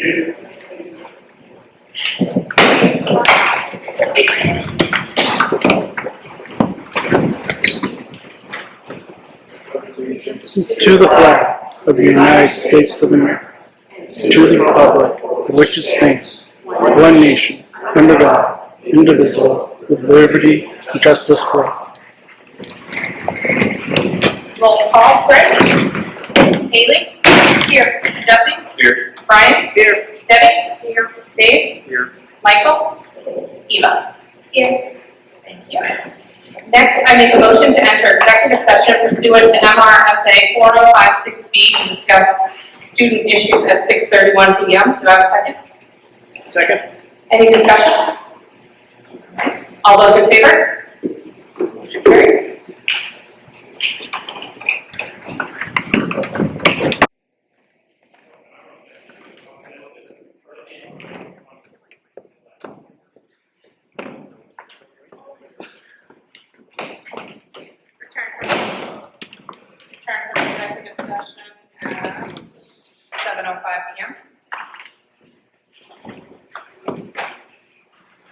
To the flag of the United States of America, to the republic for which it stands, one nation, under God, indivisible, with liberty and justice for all. Roll call. Chris? Haley? Here. Jesse? Here. Brian? Here. Debbie? Here. Dave? Here. Michael? Eva? Here. Thank you. Next, I make a motion to enter executive session pursuant to MRSA 4056B to discuss student issues at 6:31 p.m. Do I have a second? Second. Any discussion? All those in favor? Motion carries. Return from executive session at 7:05 p.m.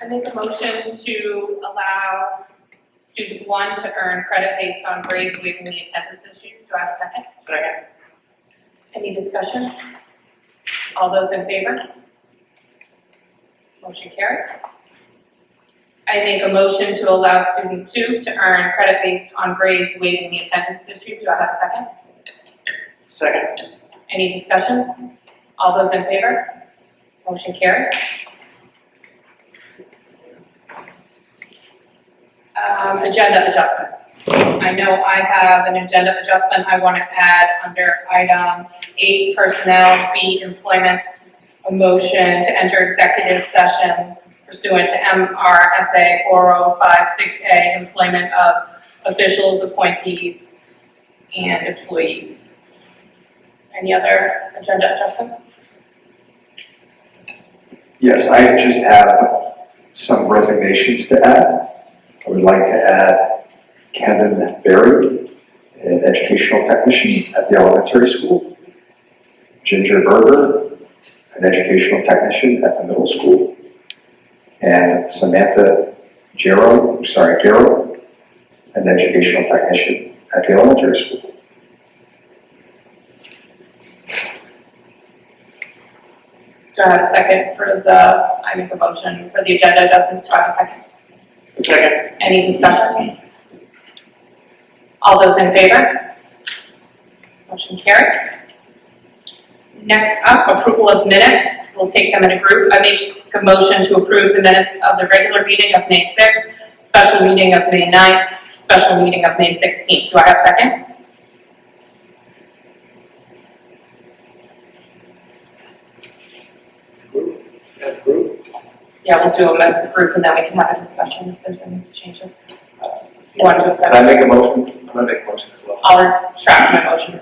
I make a motion to allow student 1 to earn credit based on grades waiving the attendance issues. Do I have a second? Second. Any discussion? All those in favor? Motion carries. I make a motion to allow student 2 to earn credit based on grades waiving the attendance issue. Do I have a second? Second. Any discussion? All those in favor? Motion carries. Agenda adjustments. I know I have an agenda adjustment I want to add under item 8, personnel, B, employment, a motion to enter executive session pursuant to MRSA 4056A, employment of officials, appointees, and employees. Any other agenda adjustments? Yes, I just have some resignations to add. I would like to add Kevin Berry, an educational technician at the elementary school, Ginger Berger, an educational technician at the middle school, and Samantha Gero, an educational technician at the elementary school. Do I have a second for I make a motion for the agenda adjustments? Do I have a second? Second. Any discussion? All those in favor? Motion carries. Next up, approval of minutes. We'll take them in a group. I make a motion to approve the minutes of the regular meeting of May 6th, special meeting of May 9th, special meeting of May 16th. Do I have a second? As approved. Yeah, we'll do them as a group and then we can have a discussion if there's any changes. You want to do a Can I second? make a motion? I'm going to make a motion as well. I'll retract my motion.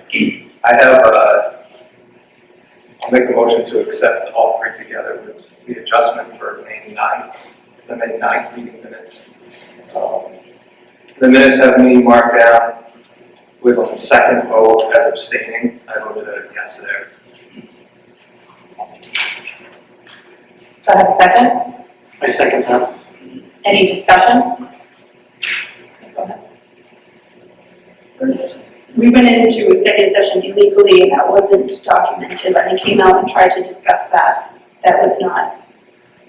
I have, I'll make a motion to accept all 3 together with the adjustment for May 9th, the May 9th meeting minutes. The minutes have me marked down with on the second vote as abstaining. I voted yes there. Do I have a second? I second that. Any discussion? Go ahead. First, we went into executive session illegally and that wasn't documented. I came out and tried to discuss that. That was not,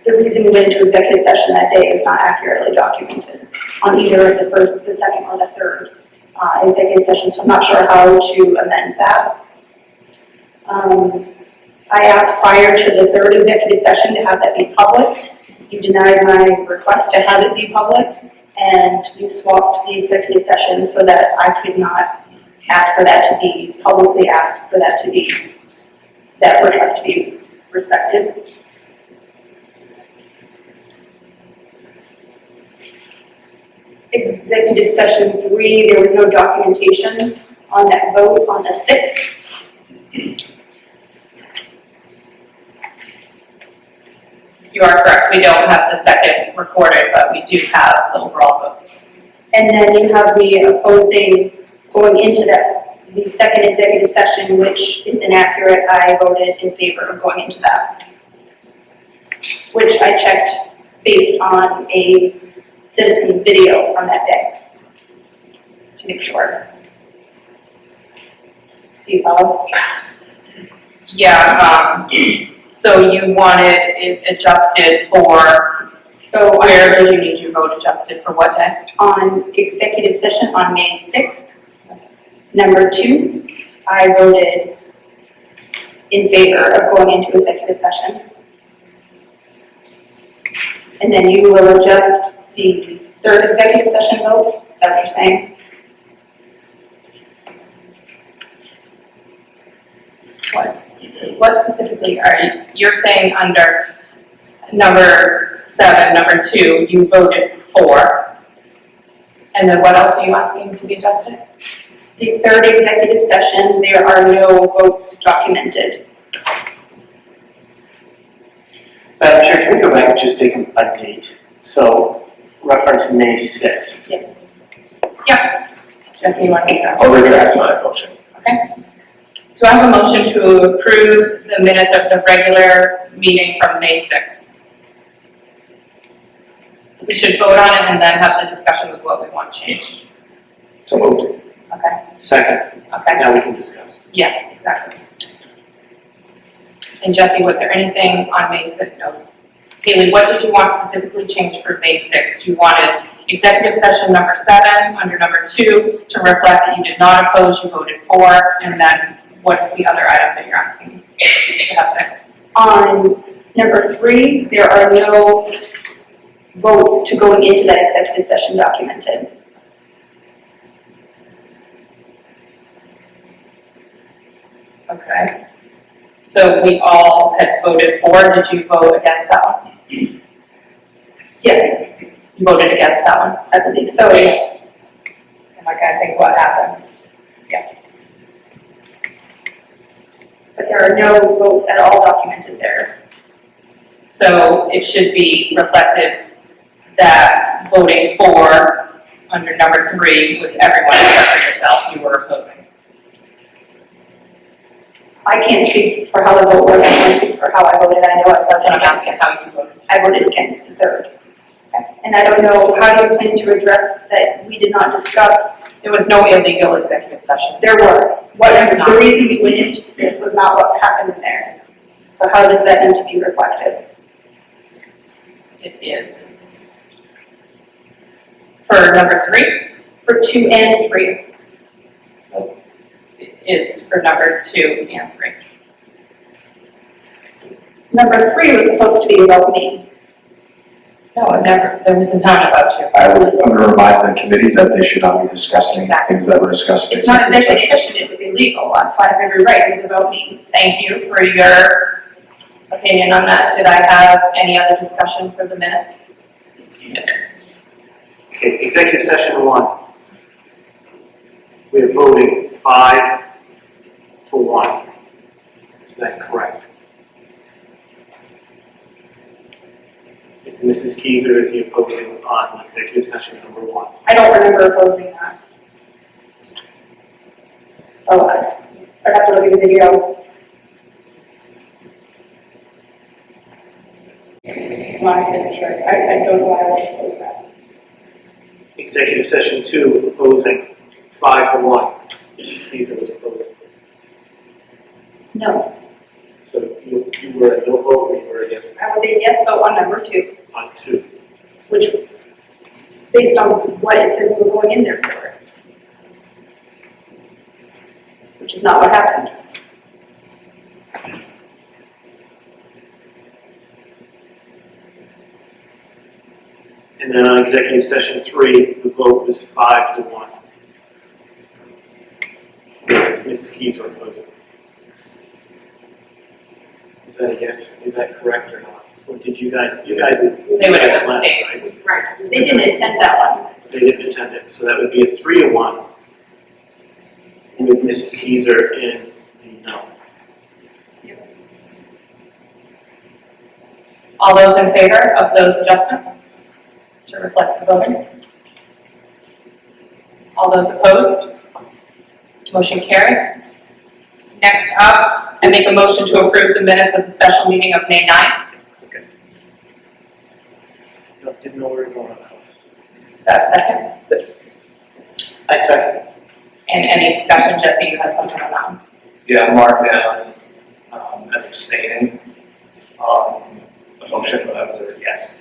the reason we went into executive session that day is not accurately documented on either the first, the second, or the third executive session. So I'm not sure how to amend that. I asked prior to the third executive session to have that be public. You denied my request to have it be public, and you swapped the executive session so that I could not ask for that to be publicly asked for that to be, that request to be respected. Executive session 3, there was no documentation on that vote on the 6th. You are correct. We don't have the second recorded, but we do have the overall vote. And then you have me opposing going into the second executive session, which is inaccurate. I voted in favor of going into that. I checked based on a citizen's video from that day to make sure. Do you follow? Yeah, so you wanted it adjusted for, So where did you need your vote adjusted for what day? on executive session on May 6th, number 2, I voted in favor of going into executive session. And then you will adjust the third executive session vote, is that what you're saying? What specifically are you're saying under number 7, number 2, you voted for? And then what else are you asking to be adjusted? The third executive session, there are no votes documented. Madam Chair, can we go back and just take a date? So reference May 6th. Yes. Yeah. Jesse, you want to take that? I'll retract my motion. Okay. Do I have a motion to approve the minutes of the regular meeting from May 6th? We should vote on it and then have the discussion with what we want changed. So moved. Okay. Second. Okay. Now we can discuss. Yes, exactly. And Jesse, was there anything on May 6th? No. Haley, what did you want specifically changed for May 6th? You wanted executive session number 7 under number 2 to reflect that you did not oppose, you voted for, and then what's the other item that you're asking to have fixed? On number 3, there are no votes to going into that executive session documented. Okay. So we all had voted for. Did you vote against that one? Yes, You voted against that one? I believe so, yes. So like, I think what happened? Yeah. But there are no votes at all documented there. So it should be reflected that voting for under number 3 was everyone except for yourself. You were opposing. I can't speak for how the vote was, I can't speak for how I voted, I know I That's what I'm wasn't asking, how you voted. I voted against the third. And I don't know, how do you plan to address that we did not discuss? There was no illegal executive session. There were. There's not. The reason we went into this was not what happened there. So how does that need to be reflected? It is. For number 3, For 2 and 3. it is for number 2 and 3. Number 3 was supposed to be about me. No, it never, there was none about you. I would, I'm going to remind the committee that they should not be discussing things that were discussed. in It's not an executive executive session, it was illegal, that's why I remember right, it was about me. Thank you for your opinion on that. Did I have any other discussion for the minutes? Okay, executive session 1. We are voting 5 to 1. Is that correct? Is Mrs. Keyser, is he opposing on executive session number 1? I don't remember opposing that. So I'd have to look at the video. I'm honestly sure, I don't know why I would oppose that. Executive session 2, opposing 5 to 1. Mrs. Keyser was opposing. No, So you were a no vote, or you were a yes I would say yes vote on number 2, on 2. which, based on what it says we're going in there for. Which is not what happened. And then on executive session 3, the vote was 5 to 1. Mrs. Keyser opposing. Is that a yes? Is that correct or not? Or did you guys? They would have left, abstained. right? They didn't attend that one. They didn't attend it, so that would be a 3 to 1. With Mrs. Keyser in the no. All those in favor of those adjustments to reflect the voting? All those opposed? Motion carries. Next up, I make a motion to approve the minutes of the special meeting of May 9th. Didn't know where we were going on that. That second? I second. And any discussion, Jesse, you had something on that one? Yeah, marked down, as abstaining on the motion, but I was a yes.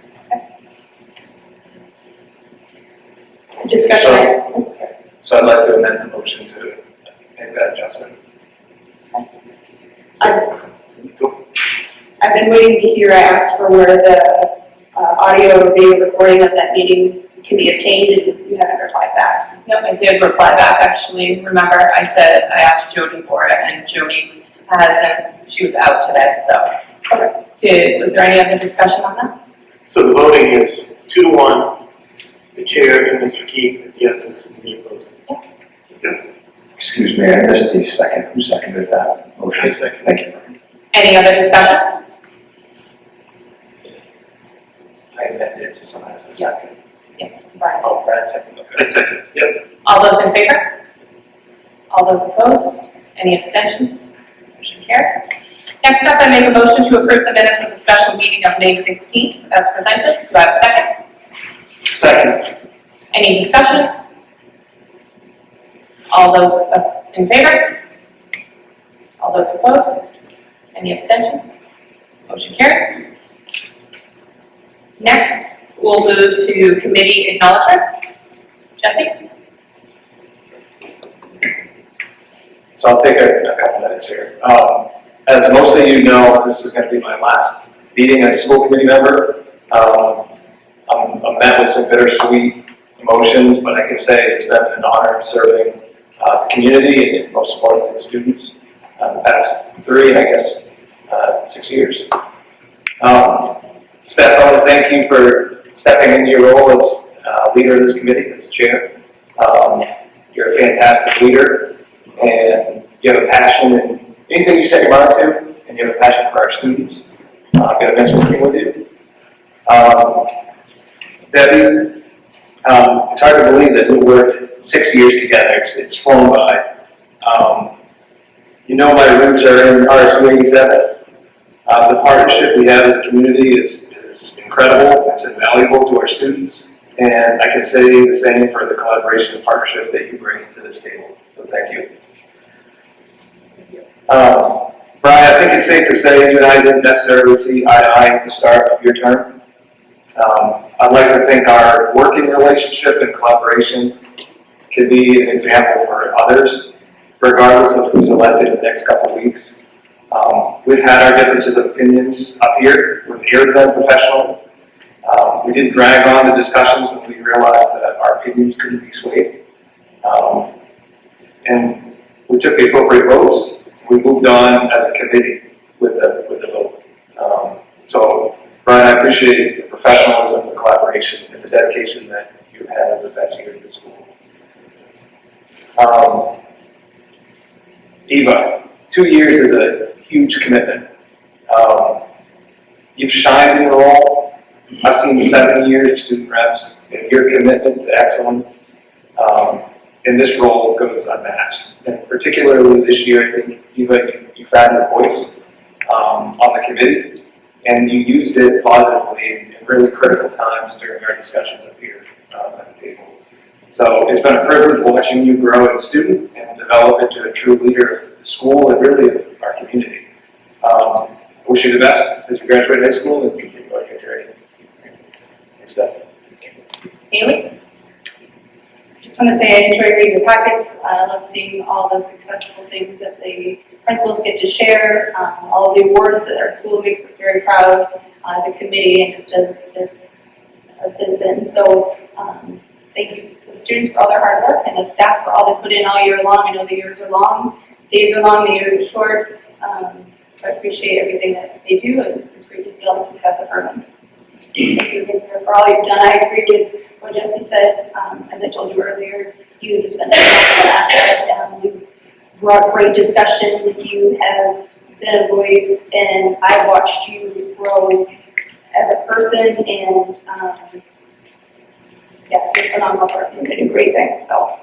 Discussion. So I'd like to amend the motion to make that adjustment. I've been waiting to hear, I asked for where the audio or video recording of that meeting can be obtained, and you haven't replied back. No, I did reply back, actually. Remember, I said I asked Jody for it, and Jody hasn't, she was out today, so. Was there any other discussion on that? So the voting is 2-1. The chair and Mr. Keith is yeses and me opposed. Excuse me, I missed the second. Who seconded that motion? I second. Thank you. Any other discussion? I amended it to someone as a second. Brian. Oh, Brad second. Okay. I second. Yep. All those in favor? All those opposed? Any abstentions? Motion carries. Next up, I make a motion to approve the minutes of the special meeting of May 16th as presented. Do I have a second? Second. Any discussion? All those in favor? All those opposed? Any abstentions? Motion carries. Next, we'll move to committee acknowledgements. Jesse? So I'll take a couple minutes here. As most of you know, this is going to be my last meeting as a school committee member. I'm met with some bittersweet emotions, but I can say it's been an honor serving the community and most importantly the students the past 3, I guess, 6 years. Steph, I want to thank you for stepping into your role as leader of this committee, as chair. You're a fantastic leader, and you have a passion in anything you set your mind to, and you have a passion for our students. I'm going to miss working with you. Debbie, it's hard to believe that we worked 6 years together. It's flown by. You know my roots are in RSU 87. The partnership we have as a community is incredible. It's invaluable to our students. And I can say the same for the collaboration and partnership that you bring to this table. So thank you. Brian, I think it's safe to say you and I didn't necessarily see eye to eye at the start of your term. I'd like to think our working relationship and collaboration can be an example for others, regardless of who's elected in the next couple of weeks. We've had our differences of opinions up here. We've aired them professionally. We didn't drag on the discussions when we realized that our opinions couldn't be swayed. And we took the appropriate votes. We moved on as a committee with the vote. So, Brian, I appreciate the professionalism, the collaboration, and the dedication that you had over the past year at the school. Eva, 2 years is a huge commitment. You've shined in the role. I've seen 7 years of student reps, and your commitment to excellence in this role goes unmatched. And particularly this year, I think you found your voice on the committee, and you used it positively in really critical times during our discussions up here at the table. So it's been a privilege watching you grow as a student and develop into a true leader of the school and really of our community. I wish you the best as you graduate high school and continue on your journey. Thanks, Steph. Haley? Just want to say I enjoy reading the packets. I love seeing all the successful things that the principals get to share, all the awards that our school makes us very proud as a committee and just as a citizen. So thank you to the students for all their hard work and the staff for all they put in all year long. I know the years are long, days are long, the years are short. I appreciate everything that they do, and it's great to see all the success of Hermon. Thank you for all you've done. I agree with what Jesse said. As I told you earlier, you just been an asset. We've brought great discussion. You have been a voice, and I've watched you grow as a person, and yeah, you're a phenomenal person. You're doing great things. So,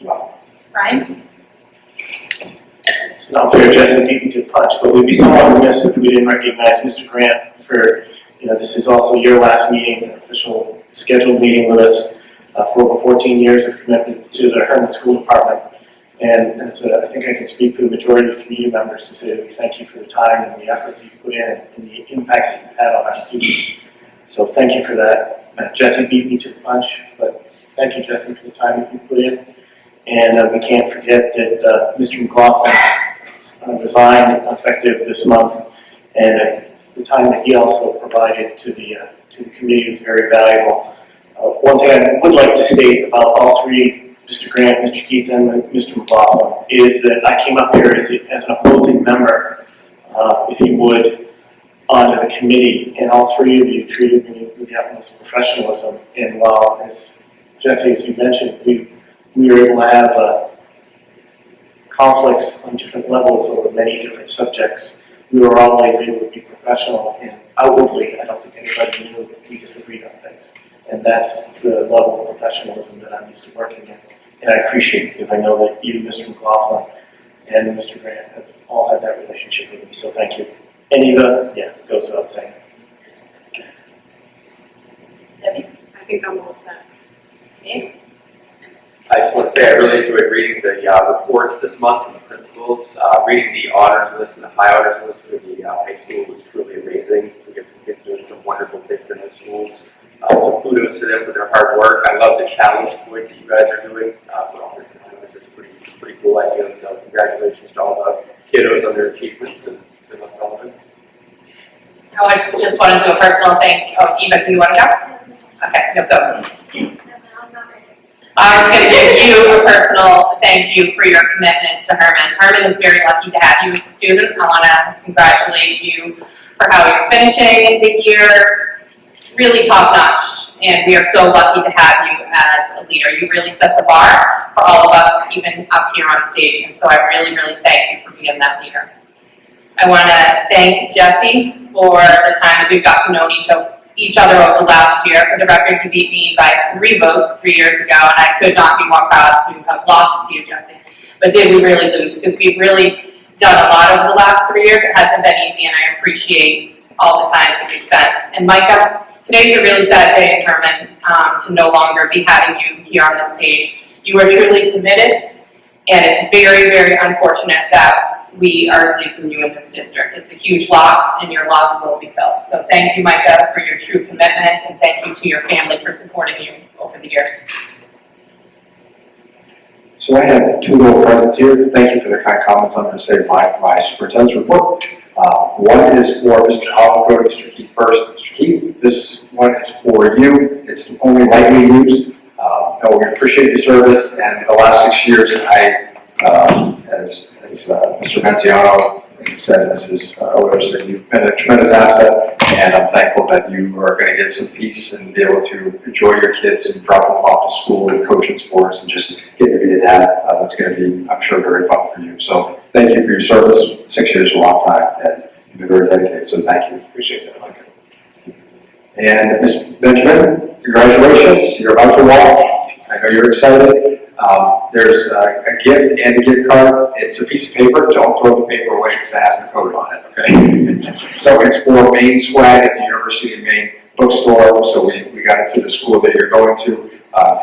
well, Ryan? It's not fair, Jesse, beat you to the punch, but we'd be somewhat remiss if we didn't recognize Mr. Grant for This is also your last meeting, an official scheduled meeting with us for over 14 years of commitment to the Hermon School Department. And as I think I can speak for the majority of the community members to say that we thank you for the time and the effort that you've put in and the impact that you've had on our students. So thank you for that. Jesse beat me to the punch, but thank you, Jesse, for the time that you put in. And we can't forget that Mr. McLaughlin resigned effective this month, and the time that he also provided to the community is very valuable. One thing I would like to state about all three, Mr. Grant, Mr. Keith, and Mr. McLaughlin, is that I came up here as an opposing member, if you would, onto the committee, and all three of you treated me with the utmost professionalism. And while, as Jesse, as you mentioned, we were able to have conflicts on different levels over many different subjects, we were always able to be professional, and outwardly, I don't think anybody knew that we disagreed on things. And that's the level of professionalism that I'm used to working in. And I appreciate it, because I know that you, Mr. McLaughlin, and Mr. Grant have all had that relationship with me, so thank you. And Eva, yeah, goes without saying. Debbie? I think I'm all set. Me? I just want to say I really enjoyed reading the reports this month from the principals. Reading the honors list and the high honors list for the high school was truly amazing. We get some kids doing some wonderful things in their schools. So kudos to them for their hard work. I love the challenge points that you guys are doing. It's just a pretty cool idea. So congratulations to all the kiddos on their achievements, and good luck to all of them. I just want to do a personal thing. Oh, Eva, do you want to go? Okay, no, go. I'm going to give you a personal thank you for your commitment to Hermon. Hermon is very lucky to have you as a student. I want to congratulate you for how you're finishing the year. Really top notch, and we are so lucky to have you as a leader. You really set the bar for all of us, even up here on stage, and so I really, really thank you for being that leader. I want to thank Jesse for the time that we've got to know each other over the last year. For the record, you beat me by 3 votes 3 years ago, and I could not be more proud to have lost to you, Jesse. But did we really lose? Because we've really done a lot over the last 3 years. It hasn't been easy, and I appreciate all the times that we've spent. And Micah, today's a really sad day in Hermon to no longer be having you here on this stage. You are truly committed, and it's very, very unfortunate that we are losing you in this district. It's a huge loss, and your loss will be felt. So thank you, Micah, for your true commitment, and thank you to your family for supporting you over the years. So I have 2 little presents here. Thank you for the kind comments. I'm going to say mine for my superintendent's report. One is for Mr. Hollencoat, Mr. Keith first. Mr. Keith, this one is for you. It's only lightly used. We appreciate your service, and the last 6 years, as Mr. Menziano said, Mrs. Oder said, you've been a tremendous asset, and I'm thankful that you are going to get some peace and be able to enjoy your kids and drop them off to school and coach in sports and just get to be a dad. That's going to be, I'm sure, very fun for you. So thank you for your service. 6 years is a long time, and you've been very dedicated, so thank you. Appreciate that, Micah. And Ms. Benjamin, congratulations. You're about to walk. I know you're excited. There's a gift and a gift card. It's a piece of paper. Don't throw the paper away because it has the code on it, okay? So it's for Maine Swag at the University of Maine bookstore. So we got it to the school that you're going to.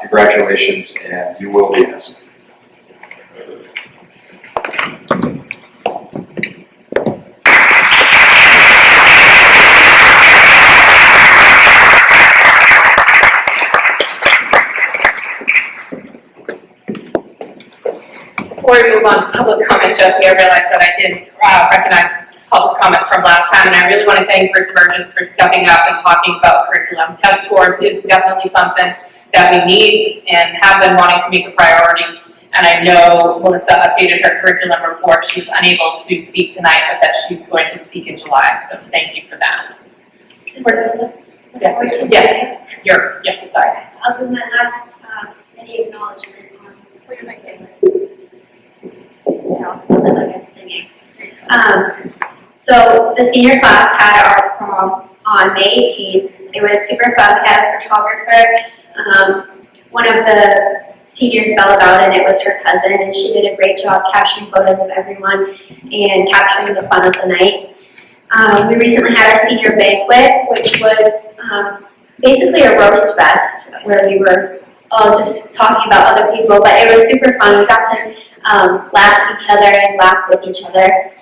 Congratulations, and you will be missed. Before we move on to public comment, Jesse, I realized that I did recognize public comment from last time, and I really want to thank Rick Burgess for stepping up and talking about curriculum. Test scores is definitely something that we need and have been wanting to make a priority. And I know Melissa updated her curriculum report. She was unable to speak tonight, but that she's going to speak in July. So thank you for that. Yes. Sorry. Other than that, any acknowledgement on where am I getting? No, like I'm singing. So the senior class had our prom on May 18th. It was super fun. We had a photographer. One of the seniors fell about, and it was her cousin, and she did a great job capturing photos of everyone and capturing the fun of the night. We recently had our senior banquet, which was basically a roast fest where we were all just talking about other people, but it was super fun. We got to laugh at each other and laugh with each other.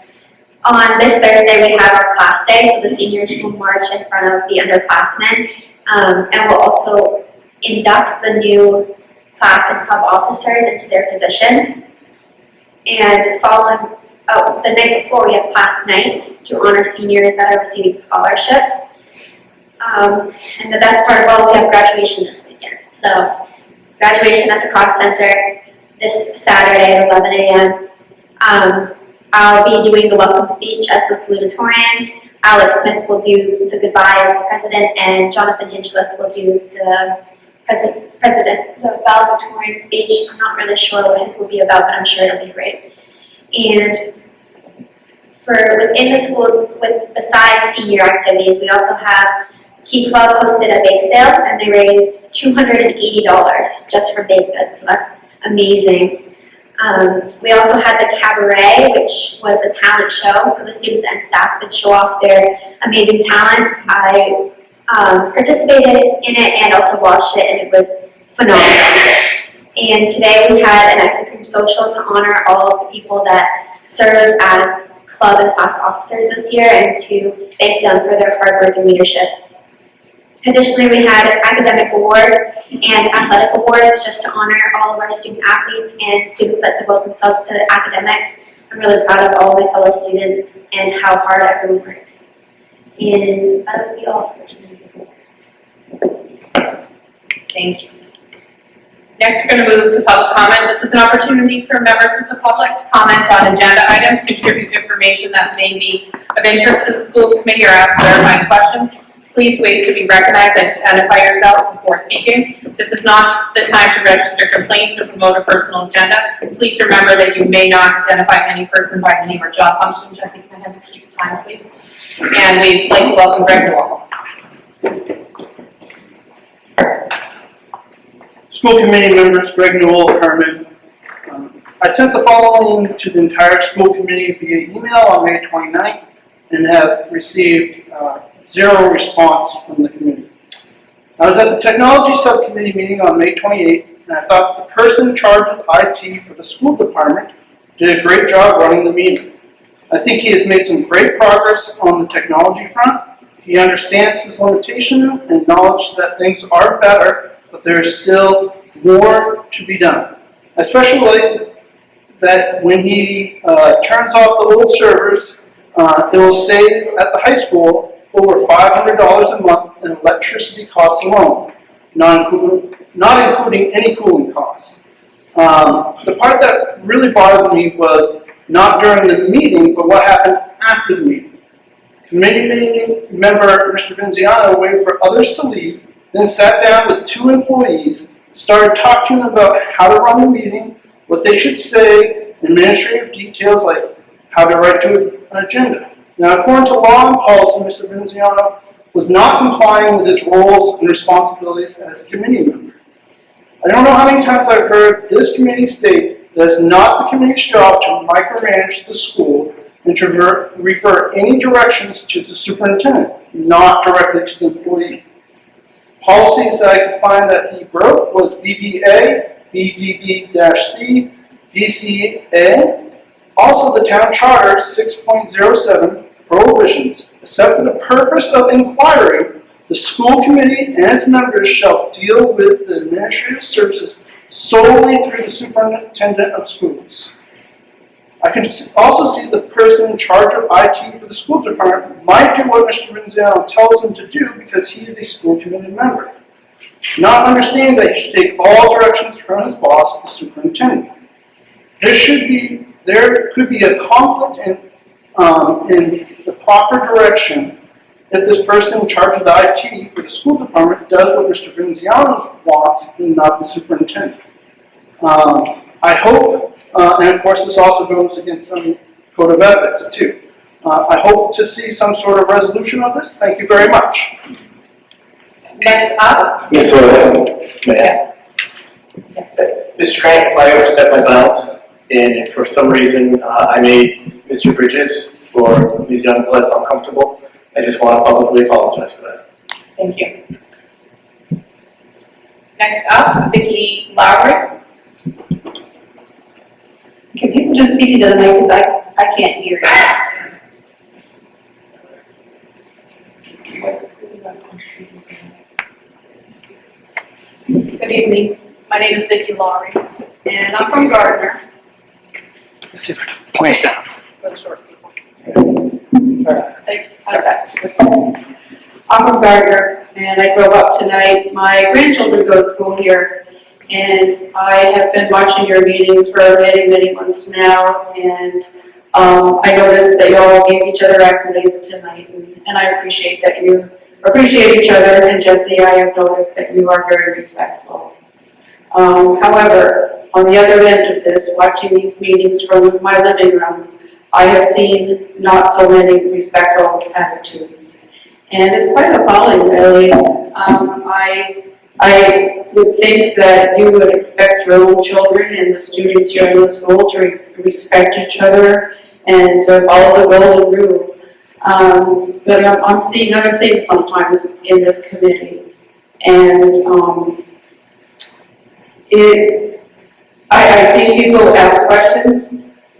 On this Thursday, we have our class day, so the seniors will march in front of the underclassmen, and we'll also induct the new class and club officers into their positions. And following, the night before, we have class night to honor seniors that are receiving scholarships. And the best part of all, we have graduation this weekend. So, graduation at the Cross Center this Saturday at 11 a.m. I'll be doing the welcome speech as the salutatorian. Alex Smith will do the goodbye as the president, and Jonathan Hinchliff will do the the valedictorian speech. I'm not really sure what his will be about, but I'm sure it'll be great. And for within the school, besides senior activities, we also have Key Club hosted a bake sale, and they raised $280 just for baked goods, so that's amazing. We also had the cabaret, which was a talent show, so the students and staff could show off their amazing talents. I participated in it and also watched it, and it was phenomenal. And today we had an ice cream social to honor all of the people that serve as club and class officers this year and to thank them for their hard work and leadership. Additionally, we had academic awards and athletic awards just to honor all of our student athletes and students that devote themselves to academics. I'm really proud of all my fellow students and how hard everyone works. And that would be all for today. Thank you. Next, we're going to move to public comment. This is an opportunity for members of the public to comment on agenda items, contribute information that may be of interest to the school committee, or ask clarifying questions. Please wait to be recognized and identify yourself before speaking. This is not the time to register complaints or promote a personal agenda. Please remember that you may not identify any person by name or job function. Jesse, can I have you keep time, please? And we'd like to welcome Greg Newell. School committee members, Greg Newell, Hermon. I sent the following to the entire school committee via email on May 29th and have received zero response from the committee. I was at the technology subcommittee meeting on May 28th, and I thought the person charged with IT for the school department did a great job running the meeting. I think he has made some great progress on the technology front. He understands his limitation and acknowledged that things are better, but there is still more to be done. I especially like that when he turns off the old servers, it will save at the high school over $500 a month in electricity costs alone, not including any cooling costs. The part that really bothered me was not during the meeting, but what happened after the meeting. Committee member Mr. Vinziano waited for others to leave, then sat down with two employees, started talking about how to run the meeting, what they should say, administrative details like how to write to an agenda. Now, according to law and policy, Mr. Vinziano was not complying with his roles and responsibilities as a committee member. I don't know how many times I've heard this committee state that it's not the committee's job to micromanage the school and to refer any directions to the superintendent, not directly to the employee. Policies that I could find that he broke was BBA, BBB-C, BCA. Also, the town charter 6.07 prohibitions, except for the purpose of inquiry, the school committee and its members shall deal with the administrative services solely through the superintendent of schools. I can also see the person in charge of IT for the school department might do what Mr. Vinziano tells him to do because he is a school committee member, not understanding that he should take all directions from his boss, the superintendent. There could be a conflict in the proper direction if this person in charge of the IT for the school department does what Mr. Vinziano wants and not the superintendent. I hope, and of course this also goes against some code of ethics too. I hope to see some sort of resolution of this. Thank you very much. Next up. Yes, sir. Mr. Grant, if I overstepped my bounds, and if for some reason I made Mr. Bridges for these young blood uncomfortable. I just want to publicly apologize for that. Thank you. Next up, Vicki Lowry. Can people just speak into the mic, because I can't hear you. Good evening. My name is Vicki Lowry, and I'm from Gardner. Let's see if I can point down. I'm from Gardner, and I drove up tonight. My grandchildren go to school here, and I have been watching your meetings for many, many months now, and I noticed that you all gave each other accolades tonight, and I appreciate that you appreciate each other, and Jesse, I have noticed that you are very respectful. However, on the other end of this, watching these meetings from my living room, I have seen not so many respectful attitudes. And it's quite appalling, really. I would think that you would expect your own children and the students here in the school to respect each other and to follow the golden rule. But I'm seeing other things sometimes in this committee. And I see people ask questions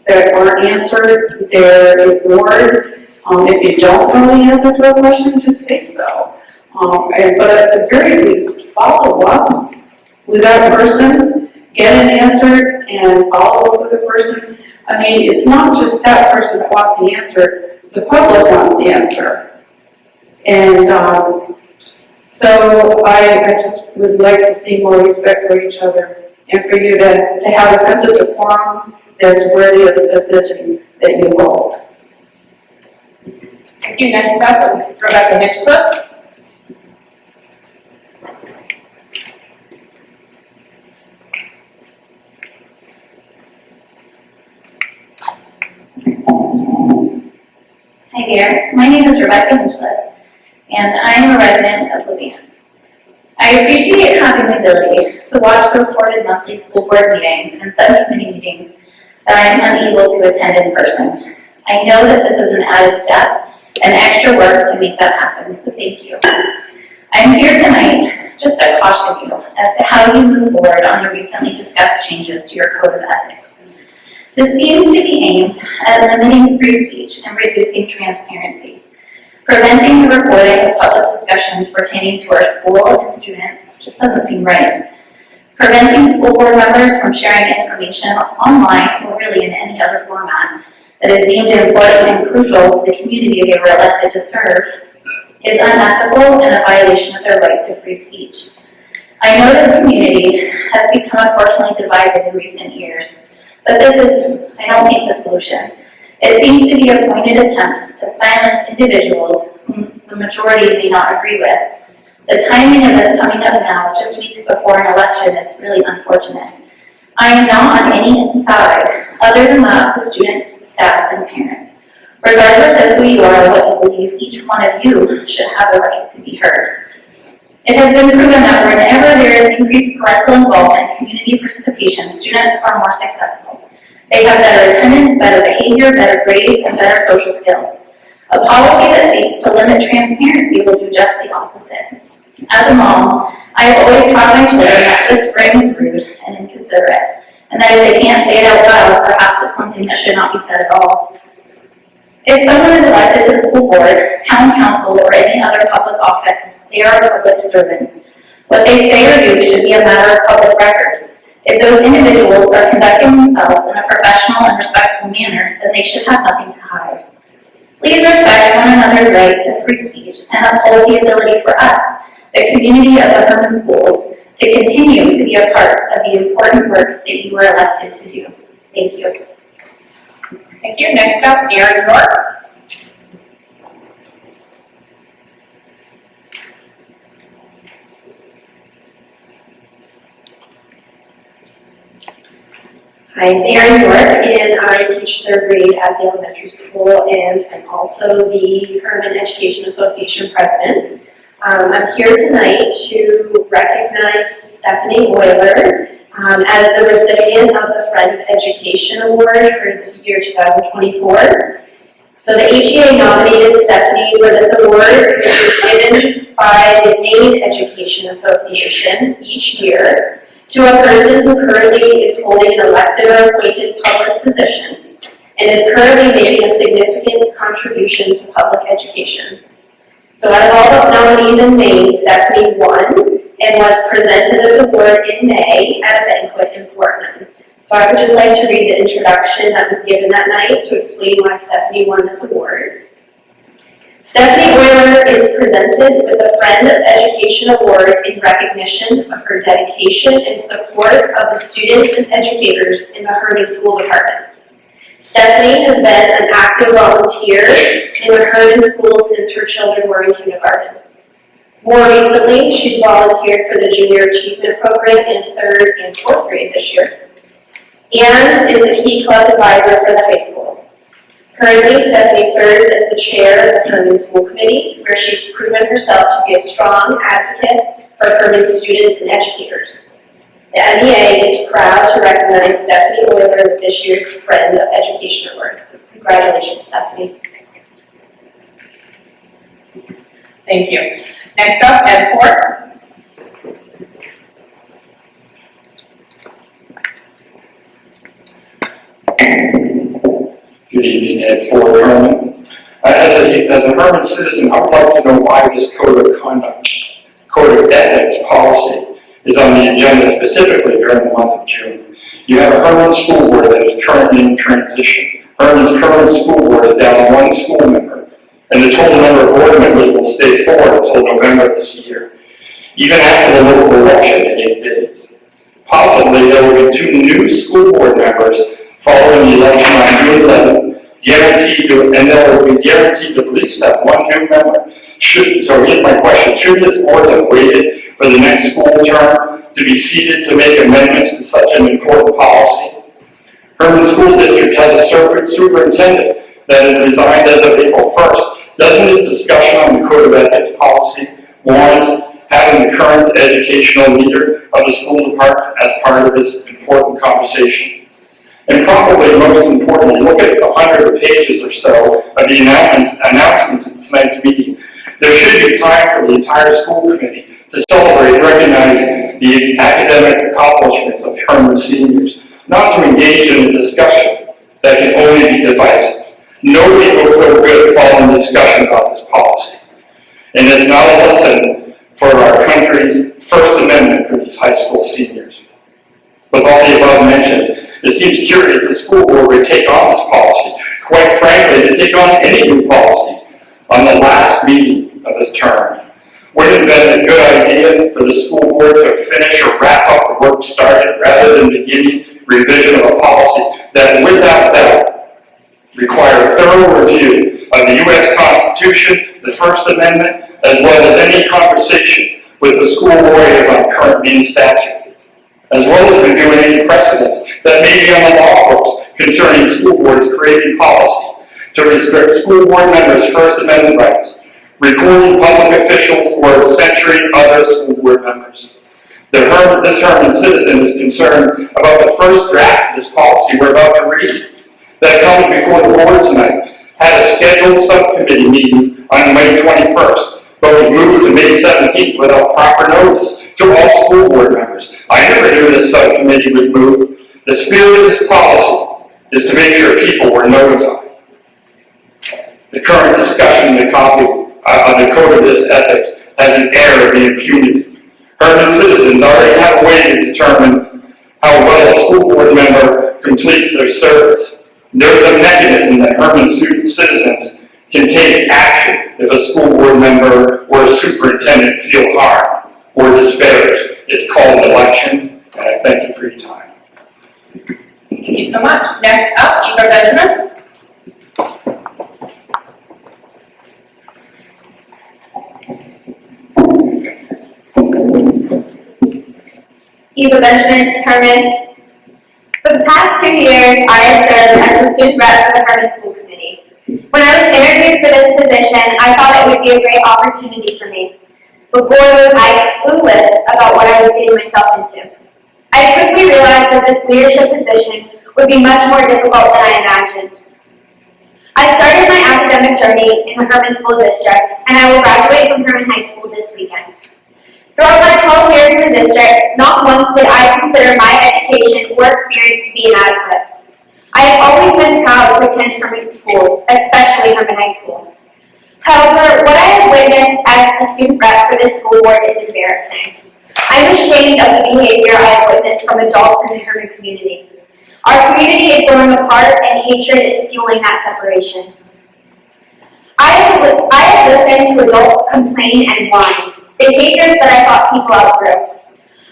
that aren't answered, they're ignored. If you don't know the answer to a question, just say so. But at the very least, follow up with that person, get an answer, and follow up with the person. I mean, it's not just that person that wants the answer, the public wants the answer. And so I just would like to see more respect for each other and for you to have a sense of decorum that's worthy of the position that you hold. Thank you. Next up, Rebecca Hitchcook. Hi there, my name is Rebecca Hinchlet, and I am a resident of Levan's. I appreciate having the ability to watch the recorded monthly school board meetings and subcommittee meetings that I am unable to attend in person. I know that this is an added step and extra work to make that happen, so thank you. I'm here tonight just to caution you as to how you move forward on the recently discussed changes to your code of ethics. This seems to be aimed at limiting free speech and reducing transparency. Preventing the recording of public discussions pertaining to our school and students just doesn't seem right. Preventing school board members from sharing information online or really in any other format that is deemed important and crucial to the community they were elected to serve is unethical and a violation of their right to free speech. I know this community has become unfortunately divided in recent years, but this is, I don't think, the solution. It seems to be a pointed attempt to silence individuals whom the majority may not agree with. The timing of this coming up now, just weeks before an election, is really unfortunate. I am not on any side other than that of the students, staff, and parents. Regardless of who you are or what you believe, each one of you should have a right to be heard. It has been proven that whenever there is increased parental involvement and community participation, students are more successful. They have better attendance, better behavior, better grades, and better social skills. A policy that seeks to limit transparency will do just the opposite. As a mom, I have always taught my children that this spring is rude and inconsiderate, and that if they can't say it out loud, perhaps it's something that should not be said at all. If someone is elected to the school board, town council, or any other public office, they are a public servant. What they say or do should be a matter of public record. If those individuals are conducting themselves in a professional and respectful manner, then they should have nothing to hide. Please respect one another's right to free speech and uphold the ability for us, the community of the Hermon schools, to continue to be a part of the important work that you were elected to do. Thank you. Thank you. Next up, Erin York. Hi, I'm Erin York, and I teach third grade at the elementary school, and I'm also the Hermon Education Association president. I'm here tonight to recognize Stephanie Euler as the recipient of the Friend of Education Award for the year 2024. So the HEA nominated Stephanie for this award, which is given by the Maine Education Association each year to a person who currently is holding an elected or appointed public position and is currently making a significant contribution to public education. So out of all the nominees in Maine, Stephanie won and was presented this award in May at a banquet in Portland. So I would just like to read the introduction that was given that night to explain why Stephanie won this award. Stephanie Euler is presented with the Friend of Education Award in recognition of her dedication and support of the students and educators in the Hermon School Department. Stephanie has been an active volunteer in the Hermon School since her children were in kindergarten. More recently, she's volunteered for the Junior Achievement Program in 3rd and 4th grade this year, and is a key club advisor for the high school. Currently, Stephanie serves as the chair of the Hermon School Committee, where she's proven herself to be a strong advocate for Hermon students and educators. The MEA is proud to recognize Stephanie Euler with this year's Friend of Education Award. So congratulations, Stephanie. Thank you. Next up, Ed Ford. Good evening, Ed Ford, Hermon. As a Hermon citizen, I would like to know why this code of conduct, code of ethics policy is on the agenda specifically during the month of June. You have a Hermon school board that is currently in transition. Hermon's current school board is down to 1 school member, and the total number of board members will stay 4 until November of this year, even after the local election in 8 days. Possibly there will be 2 new school board members following the election on June 11th, and there will be guaranteed to at least have 1 new member. So here's my question, should this board have waited for the next school term to be seated to make amendments to such an important policy? Hermon School District has a superintendent that is resigned as of April 1st. Doesn't this discussion on the code of ethics policy warrant having the current educational leader of the school department as part of this important conversation? And probably most importantly, look at the 100 pages or so of the announcements in tonight's meeting. There should be time for the entire school committee to celebrate and recognize the academic accomplishments of Hermon seniors, not to engage in a discussion that can only be divisive. Nobody will feel good following discussion about this policy. And it's not a lesson for our country's First Amendment for these high school seniors. With all the above mentioned, it seems curious the school board would take on this policy. Quite frankly, to take on any new policies on the last meeting of the term. Wouldn't it have been a good idea for the school board to finish or wrap up the work started rather than beginning revision of a policy that without doubt require thorough review of the U.S. Constitution, the First Amendment, as well as any conversation with the school lawyers on current Maine statute, as well as reviewing any precedents that may be on the law books concerning school boards creating policy to restrict school board members' First Amendment rights, recording public officials or censoring other school board members. This Hermon citizen is concerned about the first draft of this policy we're about to read that comes before the board tonight. Had a scheduled subcommittee meeting on May 21st, but was moved to May 17th without proper notice to all school board members. I never knew this subcommittee was moved. The spirit of this policy is to make sure people were notified. The current discussion in the copy on the code of this ethics has an air of being punitive. Hermon citizens already have a way to determine how well a school board member completes their service. There's a mechanism that Hermon citizens can take action if a school board member or a superintendent feel harmed or disparaged. It's called election, and I thank you for your time. Thank you so much. Next up, Eva Benjamin. Eva Benjamin, Hermon. For the past 2 years, I have served as the student rep for the Hermon School Committee. When I was interviewed for this position, I thought it would be a great opportunity for me. But boy, was I clueless about what I was getting myself into. I quickly realized that this leadership position would be much more difficult than I imagined. I started my academic journey in the Hermon School District, and I will graduate from Hermon High School this weekend. Throughout my 12 years in the district, not once did I consider my education or experience to be inadequate. I have always been proud to attend Hermon schools, especially Hermon High School. However, what I have witnessed as a student rep for this school board is embarrassing. I'm ashamed of the behavior I have witnessed from adults in the Hermon community. Our community is growing apart and hatred is fueling that separation. I have listened to adults complain and whine, behaviors that I thought people outgrew.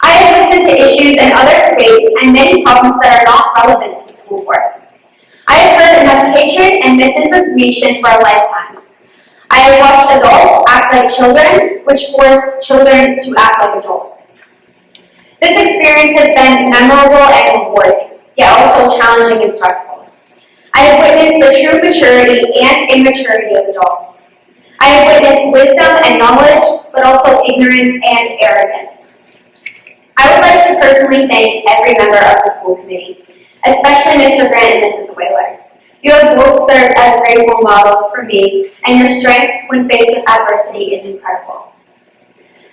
I have listened to issues in other states and many problems that are not relevant to the school board. I have heard enough hatred and misinformation for a lifetime. I have watched adults act like children, which forced children to act like adults. This experience has been memorable and rewarding, yet also challenging and stressful. I have witnessed the true maturity and immaturity of adults. I have witnessed wisdom and knowledge, but also ignorance and arrogance. I would like to personally thank every member of the school committee, especially Mr. Grant and Mrs. Whaler. You have both served as great role models for me, and your strength when faced with adversity is incredible.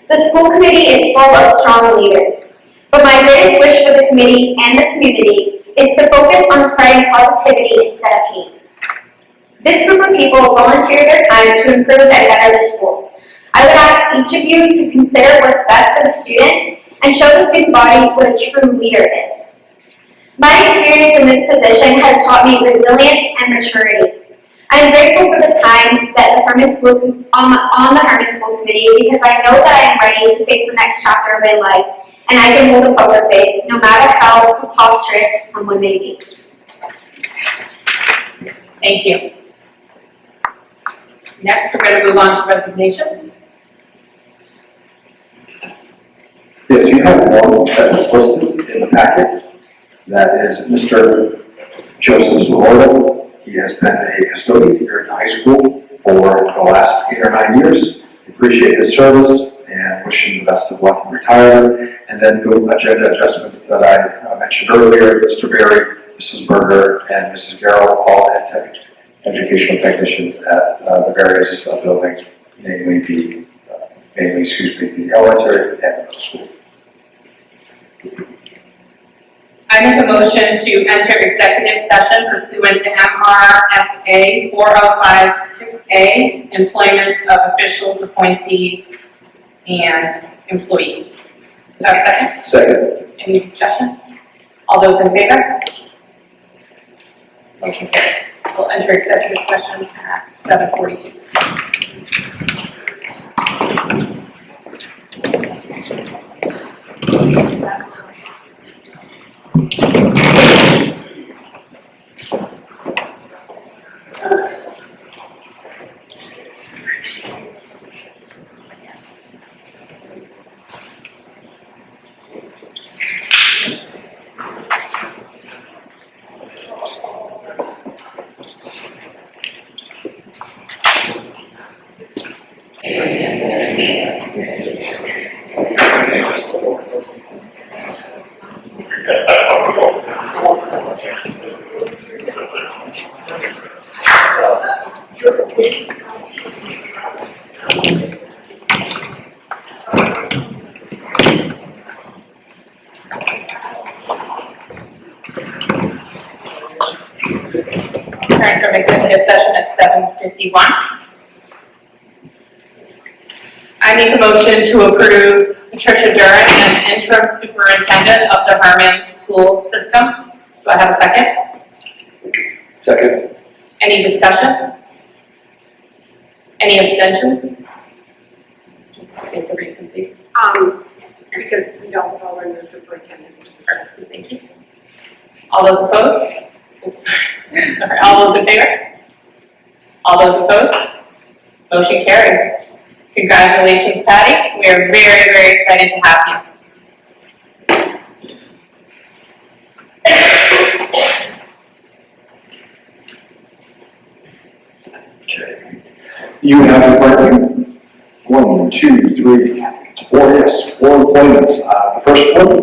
The school committee is full of strong leaders, but my greatest wish for the committee and the community is to focus on spreading positivity instead of hate. This group of people volunteer their time to improve and better the school. I would ask each of you to consider what's best for the students and show the student body what a true leader is. My experience in this position has taught me resilience and maturity. I am grateful for the time that the Hermon School on the Hermon School Committee because I know that I am ready to face the next chapter of my life, and I can hold a poker face no matter how preposterous someone may be. Thank you. Next, we're going to move on to resignations. Yes, you have one that is listed in the packet. That is Mr. Joseph Zorro. He has been a custodian here in high school for the last 8 or 9 years. Appreciate his service and wish him the best of luck in retirement. And then the agenda adjustments that I mentioned earlier, Mr. Berry, Mrs. Berger, and Mrs. Garrow, all had educational technicians at the various buildings, namely the elementary and the middle school. I make a motion to enter executive session pursuant to MRSA 4056A, employment of officials, appointees, and employees. Do I have a second? Second. Any discussion? All those in favor? Motion carries. We'll enter executive session at 7:42. Return from executive session at 7:51. I make a motion to approve Patricia Duran as interim superintendent of the Hermon school system. Do I have a second? Second. Any discussion? Any abstentions? Just state the reason, please. Because we don't follow the superintendent. Perfect, thank you. All those opposed? Oops, sorry. All those in favor? All those opposed? Motion carries. Congratulations, Patty. We are very, very excited to have you. Okay. You have in front of you 1, 2, 3, 4, yes, 4 appointments. The first one,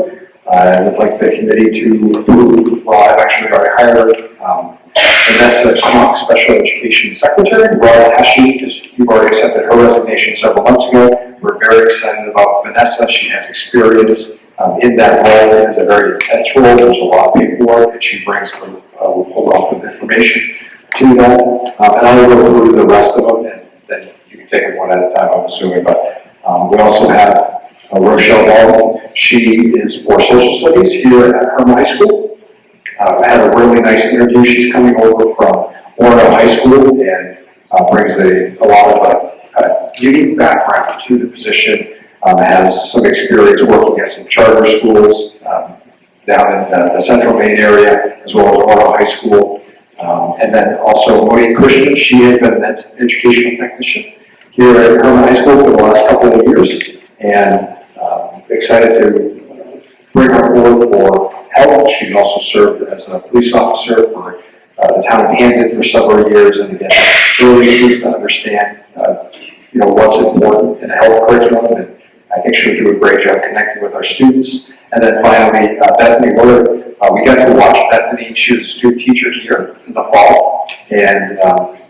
I would like the committee to approve. Well, I've actually already hired Vanessa Conk, Special Education Secretary. Royal Hashi, because you've already accepted her resignation several months ago. We're very excited about Vanessa. She has experience in that role. It is a very intense role. There's a lot of paperwork that she brings a wealth of information to that. And I will go through the rest of them, and then you can take it one at a time, I'm assuming. But we also have Rochelle Ball. She is for social studies here at Hermon High School. I had a really nice interview. She's coming over from Orono High School and brings a lot of unique background to the position. Has some experience working at some charter schools down in the central Maine area, as well as Orono High School. And then also Monique Christian. She has been an educational technician here at Hermon High School for the last couple of years, and excited to bring her forward for health. She also served as a police officer for the town of Hamden for several years, and again, really needs to understand what's important in a health curriculum, and I think she'll do a great job connecting with our students. And then finally, Bethany Willard. We got to watch Bethany. She was a student teacher here in the fall, and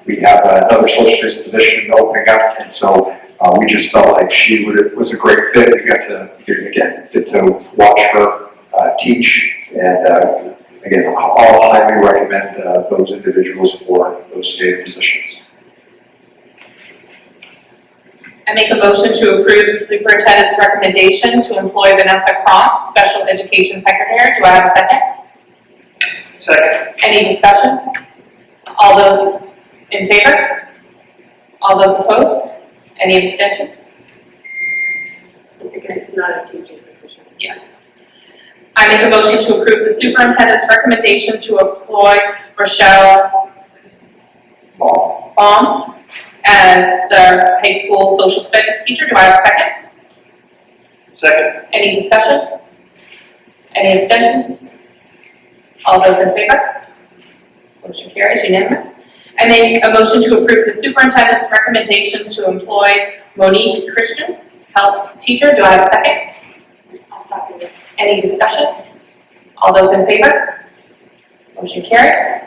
we have another social studies position opening up, and so we just felt like she was a great fit. We got to watch her teach, and again, I'll highly recommend those individuals for those stated positions. I make a motion to approve the superintendent's recommendation to employ Vanessa Cronk, Special Education Secretary. Do I have a second? Second. Any discussion? All those in favor? All those opposed? Any abstentions? Again, it's not a teaching position. Yes. I make a motion to approve the superintendent's recommendation to employ Rochelle Baum as the high school social studies teacher. Do I have a second? Second. Any discussion? Any abstentions? All those in favor? Motion carries unanimous. I make a motion to approve the superintendent's recommendation to employ Monique Christian, health teacher. Do I have a second? I'll second it. Any discussion? All those in favor? Motion carries.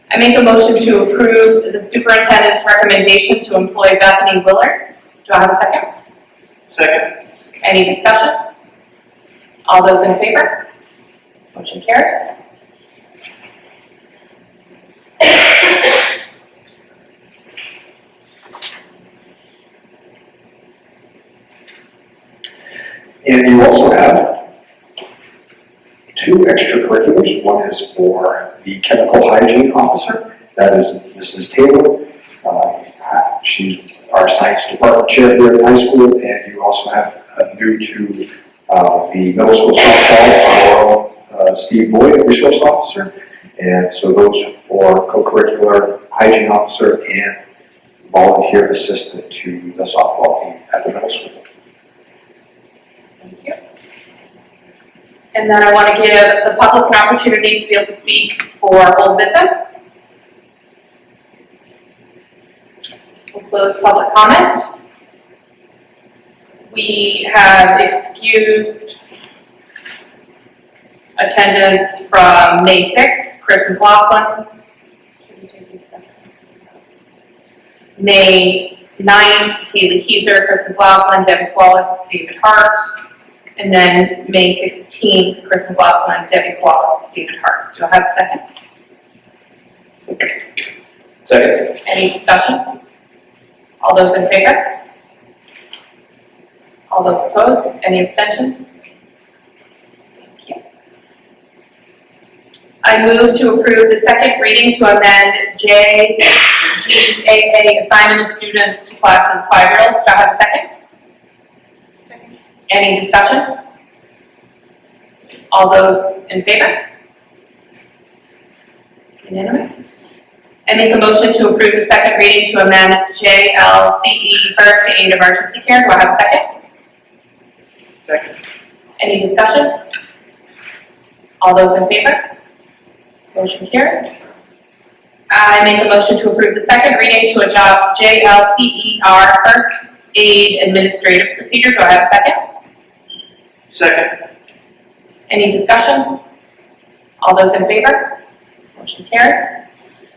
I make a motion to approve the superintendent's recommendation to employ Bethany Willard. Do I have a second? Second. Any discussion? All those in favor? Motion carries. And you also have two extracurriculars. One is for the chemical hygiene officer. That is Mrs. Taylor. She's our science department chair here at high school. And you also have new to the middle school softball, our Steve Boyd, resource officer. And so those are for co-curricular hygiene officer and volunteer assistant to the softball team at the middle school. Thank you. And then I want to give the public an opportunity to be able to speak for old business. We'll close public comment. We have excused attendance from May 6th, Chris McLaughlin. May 9th, Haley Keyser, Chris McLaughlin, Debbie Wallace, David Hart. And then May 16th, Chris McLaughlin, Debbie Wallace, David Hart. Do I have a second? Second. Any discussion? All those in favor? All those opposed? Any abstentions? Thank you. I move to approve the second reading to amend JGAA assignment of students to classes 5-year-olds. Do I have a second? Second. Any discussion? All those in favor? Unanimous. I make a motion to approve the second reading to amend JLCE first aid emergency care. Do I have a second? Second. Any discussion? All those in favor? Motion carries. I make a motion to approve the second reading to adopt JLCER first aid administrative procedure. Do I have a second? Second. Any discussion? All those in favor? Motion carries.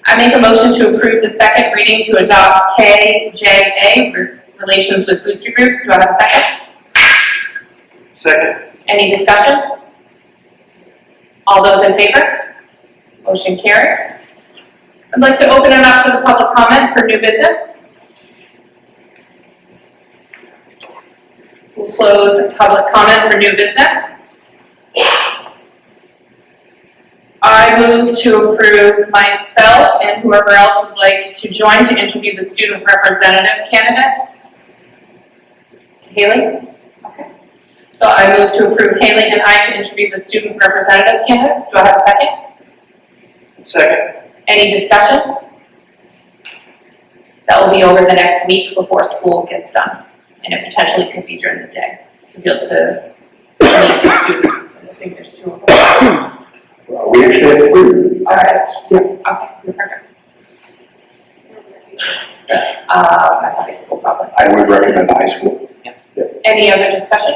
I make a motion to approve the second reading to adopt KJA, Relations with Booster Groups. Do I have a second? Second. Any discussion? All those in favor? Motion carries. I'd like to open it up to the public comment for new business. We'll close public comment for new business. I move to approve myself and whoever else would like to join to interview the student representative candidates. Haley? Okay. So I move to approve Haley and I to interview the student representative candidates. Do I have a second? Second. Any discussion? That will be over the next week before school gets done. And it potentially could be during the day to be able to meet the students. I think there's 2 of them. We actually have 3. Okay, perfect. At the high school probably. I would recommend the high school. Any other discussion?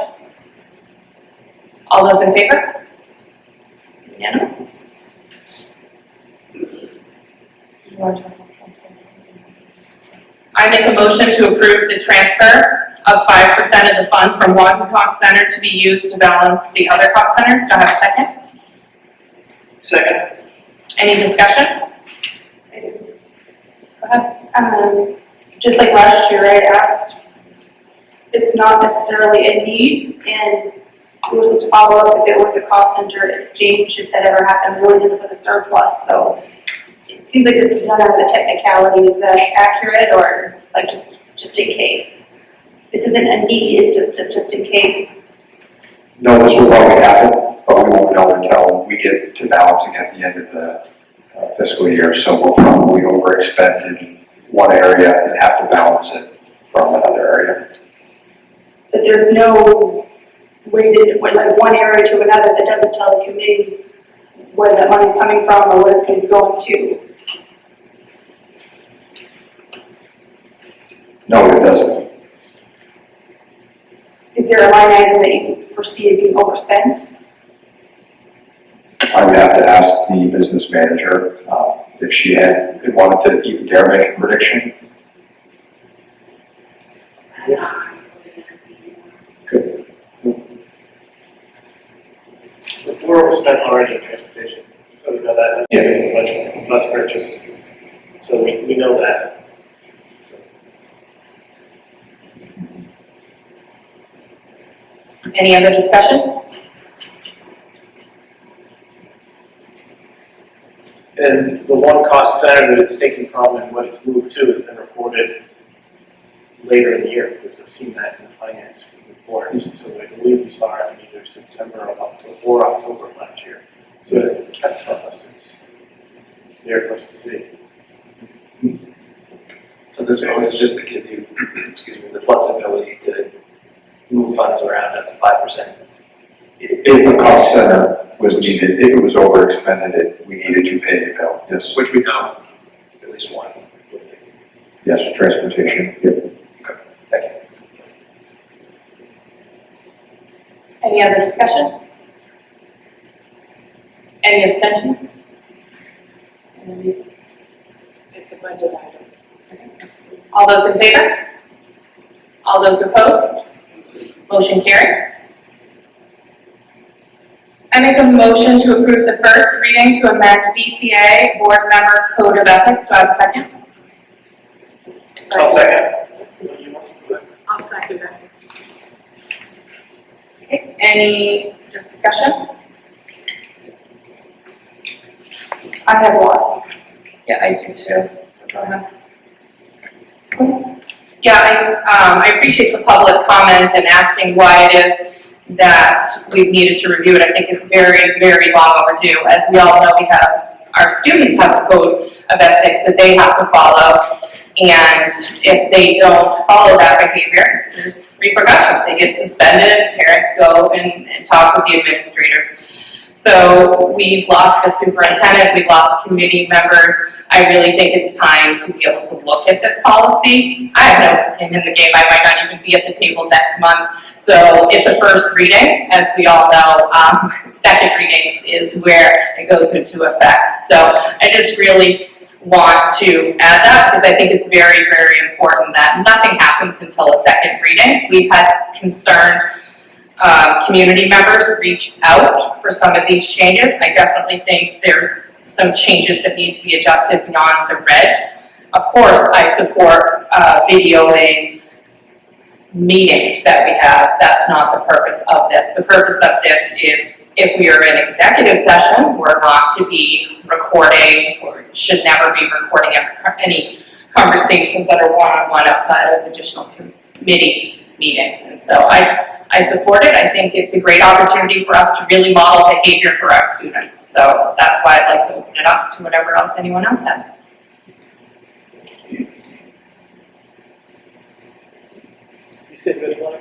All those in favor? Unanimous? I make a motion to approve the transfer of 5% of the funds from one cost center to be used to balance the other cost centers. Do I have a second? Second. Any discussion? Go ahead. Just like last year, I asked, it's not necessarily a need, and we were supposed to follow up if it was a cost center exchange, if that ever happened, we always end up with a surplus, so it seems like this is done out of a technicality. Is that accurate, or like just in case? This isn't a need, it's just in case. No, this will probably happen, but we won't know until we get to balancing at the end of the fiscal year. So we'll probably overexpend in one area and have to balance it from another area. But there's no way to, like one area to another that doesn't tell the committee where that money's coming from or what it's going to be going to. No, it doesn't. Is there a line item that you foresee it being overspent? I would have to ask the business manager if she wanted to even dare make a prediction. Good. We're overspent already in transportation, so we know that. Yeah, there's a bunch of bus purchase, so we know that. Any other discussion? And the one cost center that it's taken from and what it's moved to is then reported later in the year, because we've seen that in the finance reports. So I believe we saw it in either September or October of last year. So it's kept from us. It's there for us to see. So this one is just to give you, the flexibility to move funds around up to 5%. If a cost center was needed, if it was overexpended, we needed to pay a bill. Yes. Which we know, at least one. Yes, transportation. Yep. Thank you. Any other discussion? Any abstentions? It's a budget item. All those in favor? All those opposed? Motion carries. I make a motion to approve the first reading to amend BCA Board Member Code of Ethics. Do I have a second? I'll second. I'll second that. Okay. Any discussion? I have lots. Yeah, I do too, so go ahead. Yeah, I appreciate the public comment and asking why it is that we've needed to review it. I think it's very, very long overdue. As we all know, our students have a code of ethics that they have to follow. And if they don't follow that behavior, there's repercussions. They get suspended, parents go and talk with the administrators. So we've lost a superintendent, we've lost committee members. I really think it's time to be able to look at this policy. I have no skin in the game. I might not even be at the table next month. So it's a first reading, as we all know. Second readings is where it goes into effect. So I just really want to add that because I think it's very, very important that nothing happens until a second reading. We've had concerned community members reach out for some of these changes. I definitely think there's some changes that need to be adjusted beyond the red. Of course, I support videoing meetings that we have. That's not the purpose of this. The purpose of this is if we are in executive session, we're not to be recording or should never be recording any conversations that are one-on-one outside of additional committee meetings. And so I support it. I think it's a great opportunity for us to really model behavior for our students. So that's why I'd like to open it up to whatever else anyone else has. You said good one.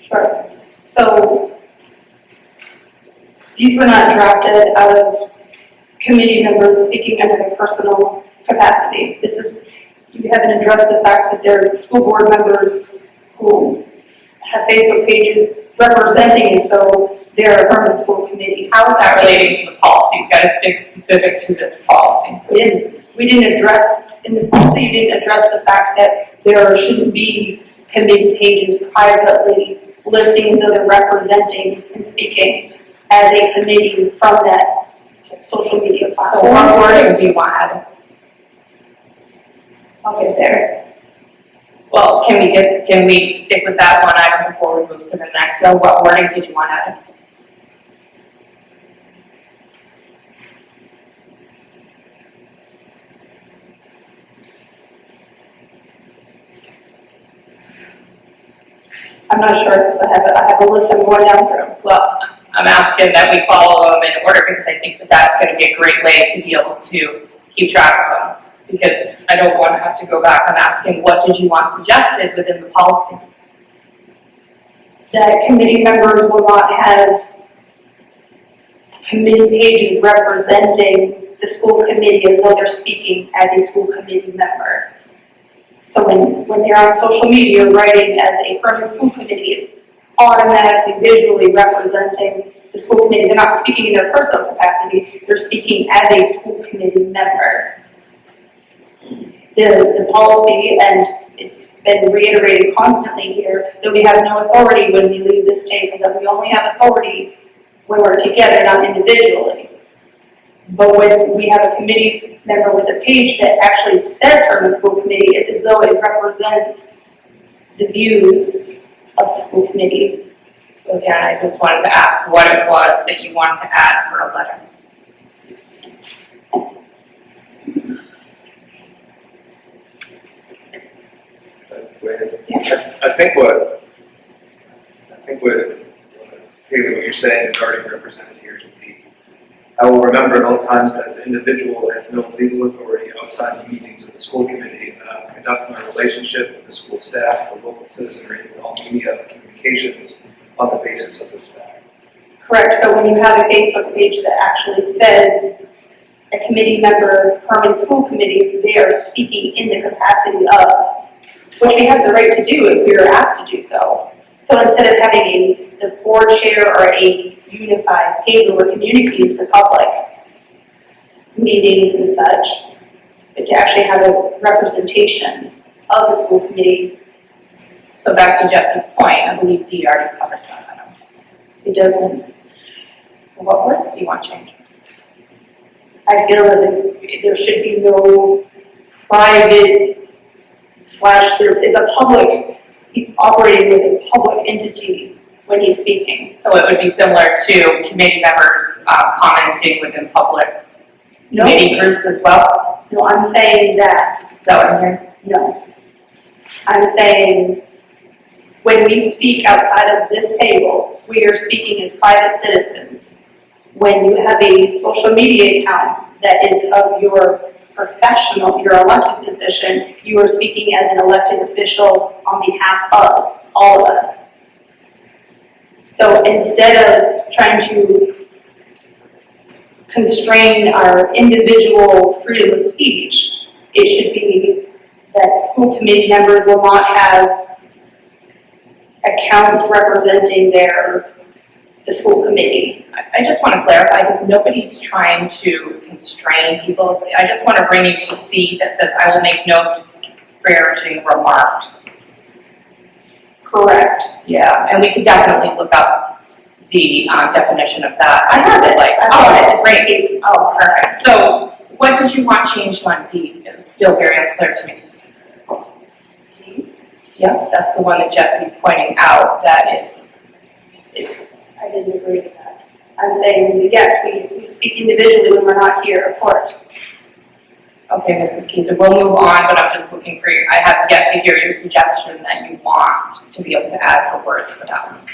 Sure. So these were not drafted out of committee members speaking under their personal capacity. This is, you haven't addressed the fact that there's school board members who have Facebook pages representing as though they're a Hermon School Committee. How is that relating to the policy? You've got to stick specific to this policy. We didn't address, in this policy, you didn't address the fact that there shouldn't be committee pages privately listing as though they're representing and speaking as a committee from that social media So platform. what wording do you want added? I'll get there. Well, can we stick with that one item before we move to the next? So what wording did you want added? I'm not sure because I have a list I'm going down through. Well, I'm asking that we follow them in order because I think that that's going to be a great way to be able to keep track of them. Because I don't want to have to go back on asking, what did you want suggested within the policy? That committee members will not have committee pages representing the school committee as though they're speaking as a school committee member. So when they're on social media writing as a Hermon School Committee, it's automatically visually representing the school committee. They're not speaking in their personal capacity, they're speaking as a school committee member. The policy, and it's been reiterated constantly here, that we have no authority when we leave this table, that we only have authority when we're together, not individually. But when we have a committee member with a page that actually says Hermon School Committee, it's as though it represents the views of the school committee. So again, I just wanted to ask what it was that you wanted to add for a letter. I think what Haley, what you're saying is already represented here in D. I will remember at all times that as an individual, I have no legal authority outside the meetings of the school committee, conduct my relationship with the school staff, the local citizenry, and all media communications on the basis of this fact. Correct, but when you have a Facebook page that actually says a committee member, Hermon School Committee, they are speaking in the capacity of, which we have the right to do if we are asked to do so. So instead of having the board chair or a unified page where we're communicating to the public, meetings and such, but to actually have a representation of the school committee. So back to Jesse's point, I believe D already covers that item. It doesn't. What words do you want changed? I feel that there should be no private / it's a public, he's operating with a public entity when he's speaking. So it would be similar to committee members commenting within public committee groups as well? No, I'm saying that. Is that what I'm hearing? No. I'm saying when we speak outside of this table, we are speaking as private citizens. When you have a social media account that is of your professional, your elected position, you are speaking as an elected official on behalf of all of us. So instead of trying to constrain our individual freedom of speech, it should be that school committee members will not have accounts representing the school committee. I just want to clarify, because nobody's trying to constrain people. I just want to bring you to C that says, I will make no disparaging remarks. Correct. Yeah, and we could definitely look up the definition of that. I have it. Like, Oh, great. Oh, perfect. So what did you want changed on D? It was still very unclear to me. Yeah, that's the one that Jesse's pointing out, that is. I didn't agree with that. I'm saying, yes, we speak individually when we're not here, of course. Okay, Mrs. Keiser, we'll move on, but I'm just looking for I have yet to hear your suggestion that you want to be able to add for words for that one.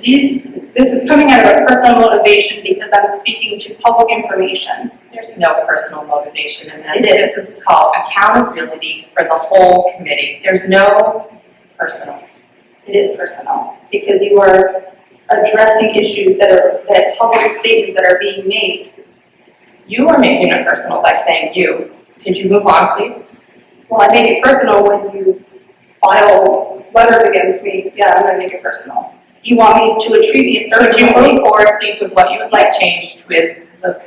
This is coming out of a personal motivation because I'm speaking to public information. There's no personal motivation in this. It is. This is called accountability for the whole committee. There's no personal. It is personal because you are addressing issues that public statements that are being made. You are making it personal by saying you. Could you move on, please? Well, I make it personal when you file letters against me. Yeah, I'm going to make it personal. You want me to attribute me a certain Could you move forward, please, with what you would like changed with the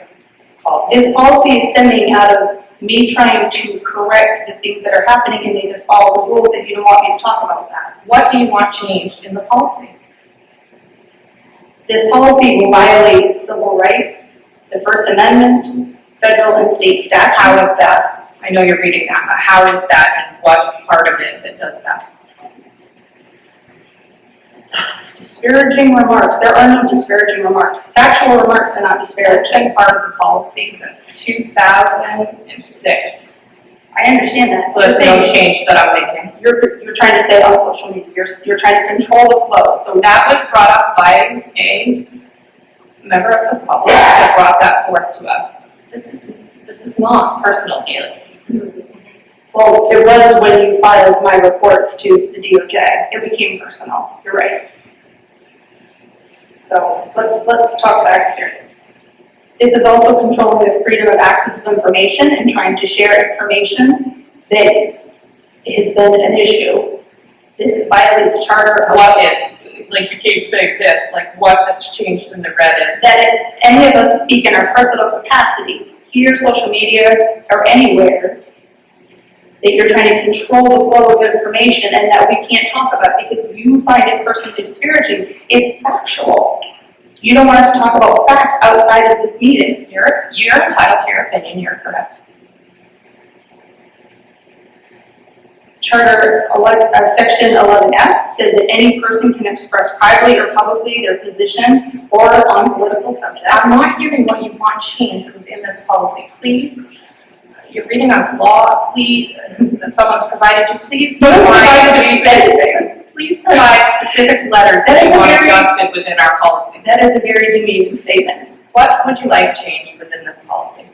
policy? This policy is stemming out of me trying to correct the things that are happening and they just follow the rules if you don't want me to talk about that. What do you want changed in the policy? This policy will violate civil rights, the First Amendment, federal and state statutes. How is that? I know you're reading that, but how is that and what part of it that does that? Disparaging remarks. There are no disparaging remarks. Factual remarks are not It's disparaging. been part of the policy since 2006. I understand that. So there's no change that I'm making. You're trying to say on social media. You're trying to control the flow. So That was brought up by a member of the public that brought that forth to us. This is not personal, Haley. well, it was when you filed my reports to the DOJ. It became personal. You're right. So let's talk facts here. This is also controlling the freedom of access to information and trying to share information that has been an issue. This violates charter. What is, like you keep saying this, like what that's changed in the red is? That if any of us speak in our personal capacity, here, social media, or anywhere, that you're trying to control the flow of information and that we can't talk about because you find it personally disparaging. It's factual. You don't want us to talk about facts outside of this meeting. You're entitled to your opinion, you're correct. Charter Section 11F says that any person can express privately or publicly their position or on political subjects. I'm not hearing what you want changed within this policy. Please, you're reading us law, please, that someone's provided you, please please provide specific letters that you want adjusted within our policy. That is a very demeaning statement. What would you like changed within this policy?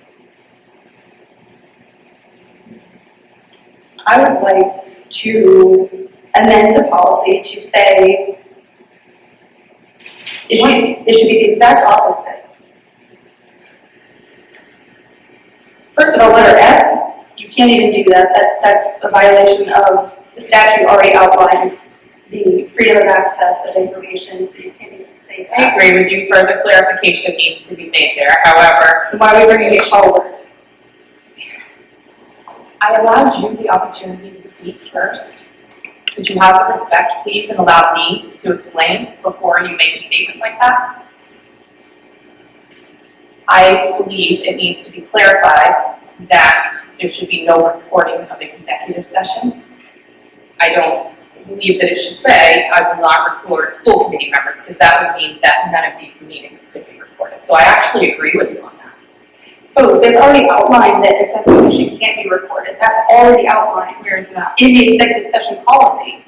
I would like to amend the policy to say it should be the exact opposite. First of all, letter S, you can't even do that. That's a violation of the statute already outlines the freedom of access of information, so you can't even say that. I agree with you, further clarification needs to be made there, however. So why are we bringing it forward? I allowed you the opportunity to speak first. Could you have the respect, please, and allow me to explain before you make a statement like that? I believe it needs to be clarified that there should be no recording of executive session. I don't believe that it should say, I will not record school committee members, because that would mean that none of these meetings could be recorded. So I actually agree with you on that. So it's already outlined that executive session can't be recorded. That's already outlined. Where is that? In the executive session policy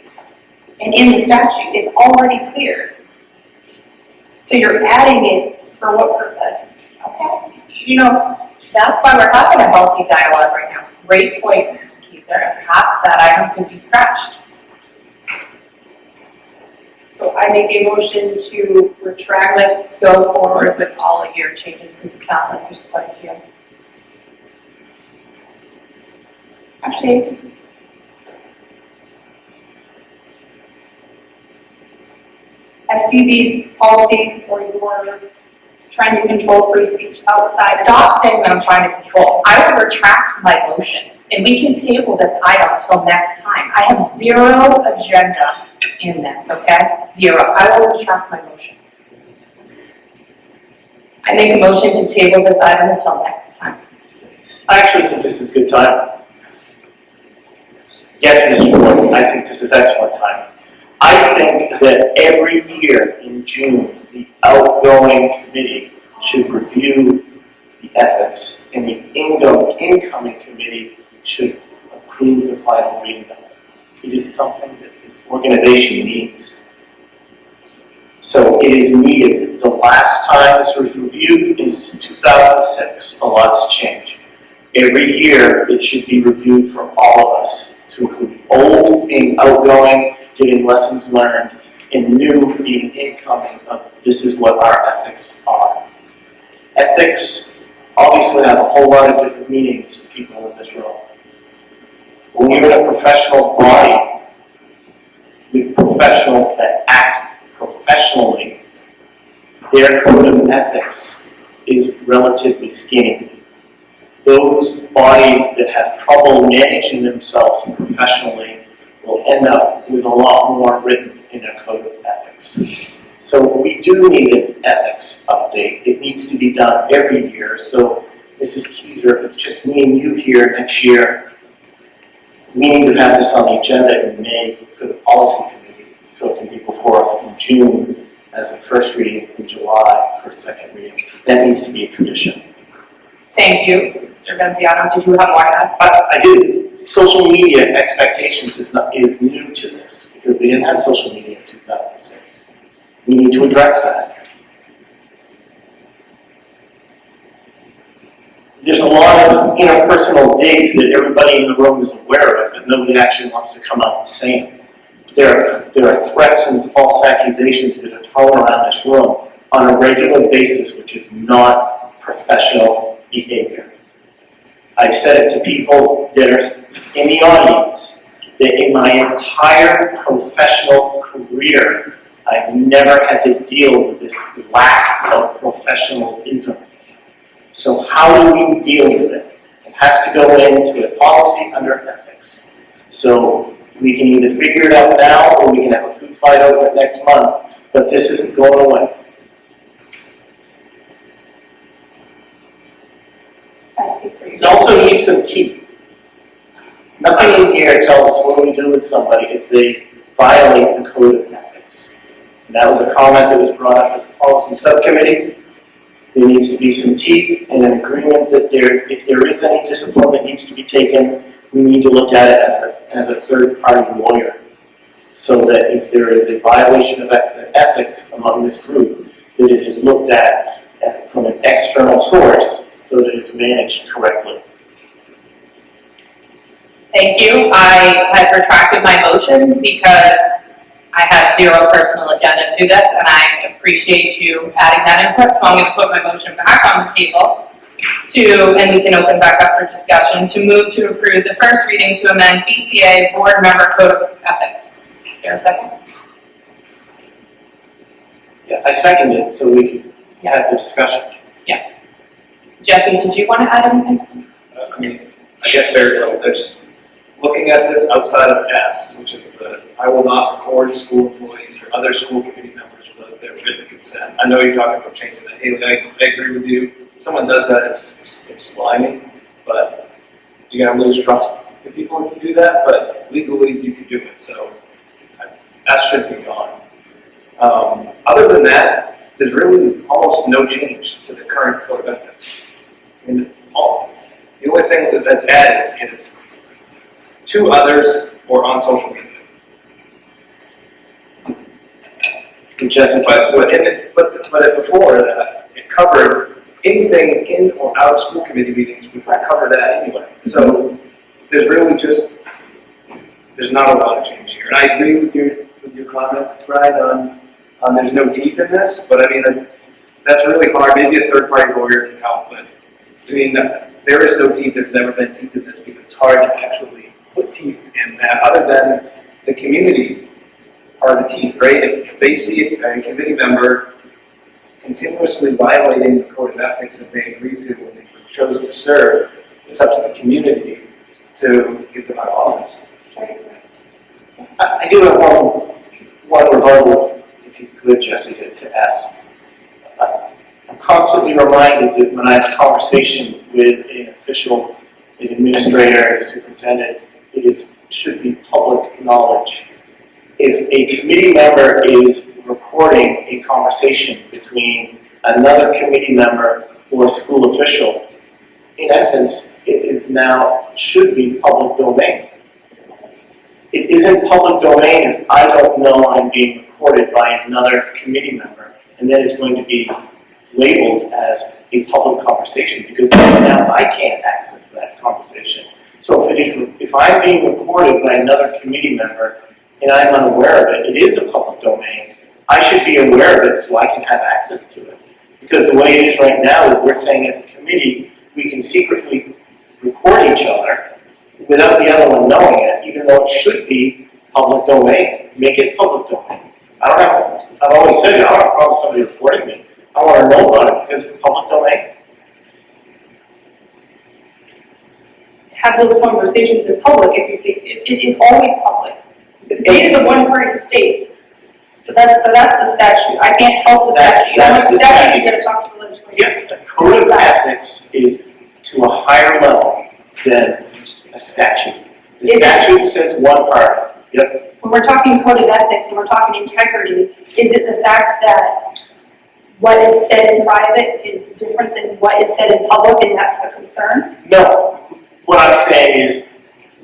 and in the statute, it's already clear. So you're adding it for what purpose? Okay. You know, that's why we're having a healthy dialogue right now. Great point, Mrs. Keiser, and perhaps that item could be scratched. So I make a motion to retract. Let's go forward with all of your changes, because it sounds like there's quite a few. Actually, I see these policies where you're trying to control free speech outside. Stop saying that I'm trying to control. I will retract my motion, and we can table this item until next time. I have zero agenda in this, okay? Zero. I will retract my motion. I make a motion to table this item until next time. I actually think this is good time. Yes, Mr. Gordon, I think this is excellent time. I think that every year in June, the outgoing committee should review the ethics, and the incoming committee should approve the final reading of it. It is something that this organization needs. So it is needed. The last time this was reviewed is 2006. A lot's changed. Every year, it should be reviewed for all of us, to include old being outgoing, getting lessons learned, and new being incoming of this is what our ethics are. Ethics obviously have a whole lot of different meanings to people in this room. When you're in a professional body with professionals that act professionally, their code of ethics is relatively skinny. Those bodies that have trouble managing themselves professionally will end up with a lot more written in their code of ethics. So we do need an ethics update. It needs to be done every year. So Mrs. Keyser, if it's just me and you here next year, we need to have this on the agenda in May for the policy committee, so it can be before us in June as a first reading, in July for a second reading. That needs to be a tradition. Thank you, Mr. Venziano. Did you have more to add? I did. Social media expectations is new to this, because we didn't have social media in 2006. We need to address that. There's a lot of interpersonal digs that everybody in the room is aware of, but nobody actually wants to come out and say them. There are threats and false accusations that are thrown around this room on a regular basis, which is not professional behavior. I've said it to people that are in the audience, that in my entire professional career, I've never had to deal with this lack of professionalism. So how do we deal with it? It has to go into a policy under ethics. So we can either figure it out now, or we can have a food fight over it next month, but this isn't going away. It also needs some teeth. Nothing in here tells us what we do with somebody if they violate the code of ethics. And that was a comment that was brought up at the policy subcommittee. There needs to be some teeth and an agreement that if there is any discipline that needs to be taken, we need to look at it as a third-party lawyer, so that if there is a violation of ethics among this group, that it is looked at from an external source, so that it is managed correctly. Thank you. I had retracted my motion because I have zero personal agenda to this, and I appreciate you adding that input, so I'm going to put my motion back on the table and we can open back up for discussion, to move to approve the first reading to amend BCA Board Member Code of Ethics. Is there a second? Yeah, I second it, so we can have the discussion. Yeah. Jesse, did you want to add anything? I mean, I get very little. There's looking at this outside of S, which is the I will not record school employees or other school committee members without their written consent. I know you're talking about changing that. Haley, I agree with you. If someone does that, it's slimy, but you're gonna lose trust if people can do that. But legally, you can do it. So that should be gone. Other than that, there's really almost no change to the current code of ethics. I mean, the only thing that's added is to others or on social media. But before that, it covered anything in or out of school committee meetings, which would cover that anyway. So there's really there's not a lot of change here. And I agree with your comment, Brian, on there's no teeth in this, but I mean, that's really hard. Maybe a third-party lawyer can help, but I mean, there is no teeth, there's never been teeth in this, because it's hard to actually put teeth in that, other than the community are the teeth, right? If they see a committee member continuously violating the code of ethics that they agreed to when they chose to serve, it's up to the community to get them out of office. I do have one rebuttal, if you could, Jesse, to ask. I'm constantly reminded that when I have a conversation with an official, an administrator, a superintendent, should be public knowledge. If a committee member is recording a conversation between another committee member or a school official, in essence, should be public domain. It isn't public domain if I don't know I'm being recorded by another committee member, and then it's going to be labeled as a public conversation, because now I can't access that conversation. So if I'm being recorded by another committee member and I'm unaware of it, it is a public domain. I should be aware of it so I can have access to it. Because the way it is right now is we're saying as a committee, we can secretly record each other without the other one knowing it, even though it should be public domain. Make it public domain. I've always said, I don't have a problem with somebody recording me. I want to know about it because it's public domain. Have those conversations in public if it is always public. It is a one-party state. So that's the statute. I can't help the statute. That's the statute. You gotta talk to the legislature. Yes, the code of ethics is to a higher level than a statute. The statute says one part. Yep. When we're talking code of ethics and we're talking integrity, is it the fact that what is said in private is different than what is said in public, and that's the concern? No. What I'm saying is,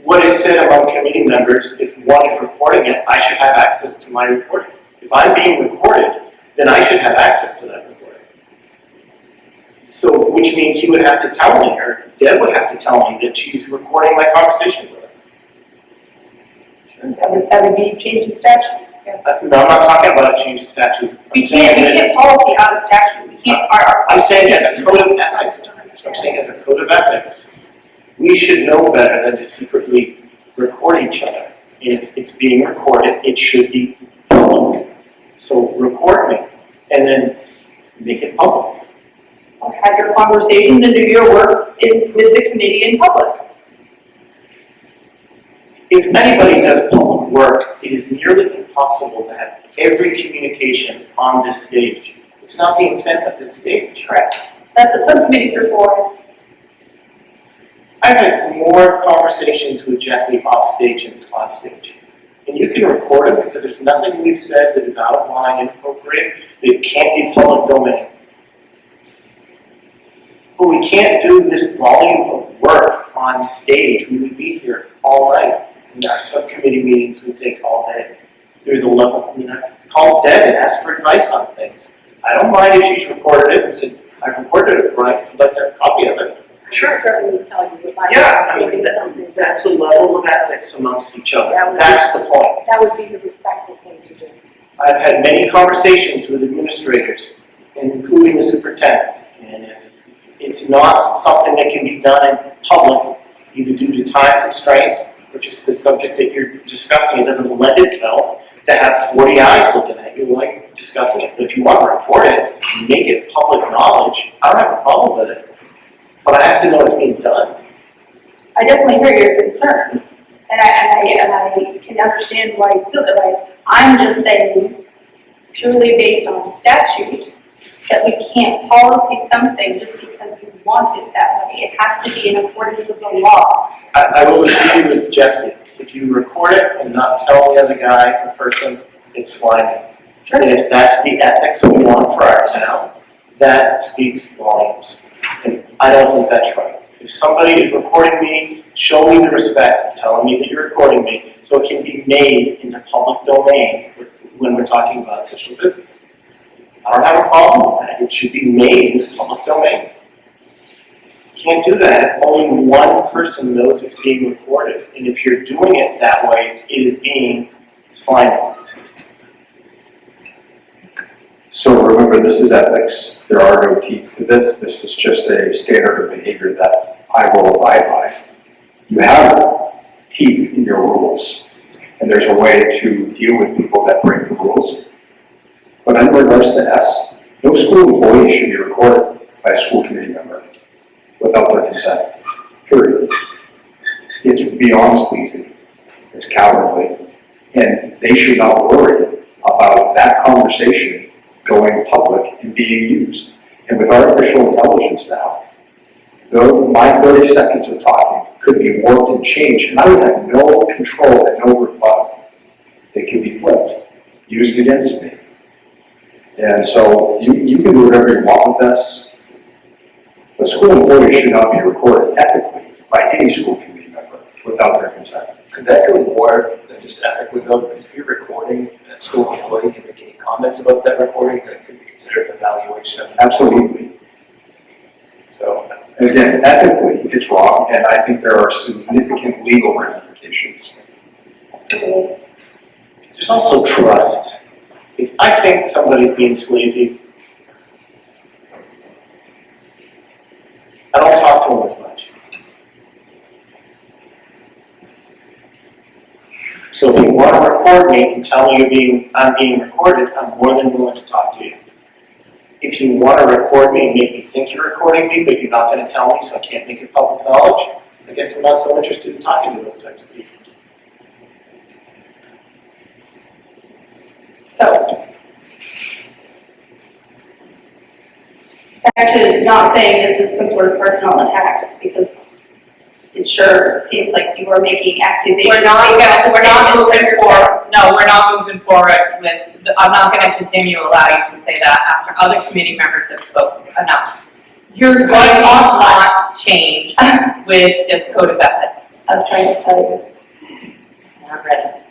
what is said among committee members, if one is recording it, I should have access to my recording. If I'm being recorded, then I should have access to that recording. So, which means you would have to tell me, or Deb would have to tell me that she's recording my conversation with her. That would be change in statute. Yes. No, I'm not talking about a change of statute. We can't policy out of statute. We can't. I'm saying as a code of ethics. I'm saying as a code of ethics, we should know better than to secretly record each other. If it's being recorded, it should be public. So record me, and then make it public. Have your conversations and do your work with the committee in public. If anybody does public work, it is nearly impossible to have every communication on this stage. It's not the intent of this stage. Correct. That's what subcommittees are for. I've had more conversations with Jesse off stage and on stage. And you can record it because there's nothing we've said that is out of line, inappropriate, that can't be public domain. But we can't do this volume of work on stage. We would be here all night. And our subcommittee meetings would take all day. There's a level, call Deb and ask for advice on things. I don't mind if she's recorded it and said, I've recorded it, Brian, if you'd like a copy of it. Sure, certainly tell you if I something. That's a level of ethics amongst each other. That would That's the point. That would be the respectful thing to do. I've had many conversations with administrators, including the superintendent, and if it's not something that can be done in public, either due to time constraints, which is the subject that you're discussing, it doesn't lend itself to have 40 eyes looking at you like discussing it. But if you want to report it, make it public knowledge, I don't have a problem with it. But I have to know it's being done. I definitely hear your concerns, and I can understand why you feel that way. I'm just saying, purely based on statute, that we can't policy something just because we want it that way. It has to be in accordance with the law. I will agree with Jesse. If you record it and not tell the other guy, the person, it's slimy. Sure. And if that's the ethics we want for our town, that speaks volumes. And I don't think that's right. If somebody is recording me, show me the respect of telling me that you're recording me so it can be made in the public domain when we're talking about official business. I don't have a problem with that. It should be made in the public domain. You can't do that if only one person knows it's being recorded. And if you're doing it that way, it is being slimy. So remember, this is ethics. There are no teeth to this. This is just a standard of behavior that I will abide by. You have teeth in your rules, and there's a way to deal with people that break the rules. But in regards to S, no school employee should be recorded by a school committee member without their consent, period. It's beyond sleazy, it's cowardly, and they should not worry about that conversation going public and being used. And with artificial intelligence now, though my 30 seconds of talking could be warped and changed, and I would have no control and no rebuttal. It could be flipped, used against me. And so you can do whatever you want with this. But school employees should not be recorded ethically by any school committee member without their consent. Could that go more than just ethically though? Because if you're recording a school employee and making comments about that recording, that could be considered an evaluation. Absolutely. So, Again, ethically, it's wrong, and I think there are significant legal ramifications. Absolutely. There's also trust. If I think somebody's being sleazy, I don't talk to them as much. So if you want to record me and tell me I'm being recorded, I'm more than willing to talk to you. If you want to record me and make me think you're recording me, but you're not going to tell me, so I can't make it public knowledge, I guess I'm not so interested in talking to those types of people. So, back to not saying this is some sort of personal attack, because it sure seems like you are making accusations. We're not moving forward. No, we're not moving forward with, I'm not gonna continue to allow you to say that after other committee members have spoken enough. You're going to not change with this code of ethics. I was trying to tell you. Not ready.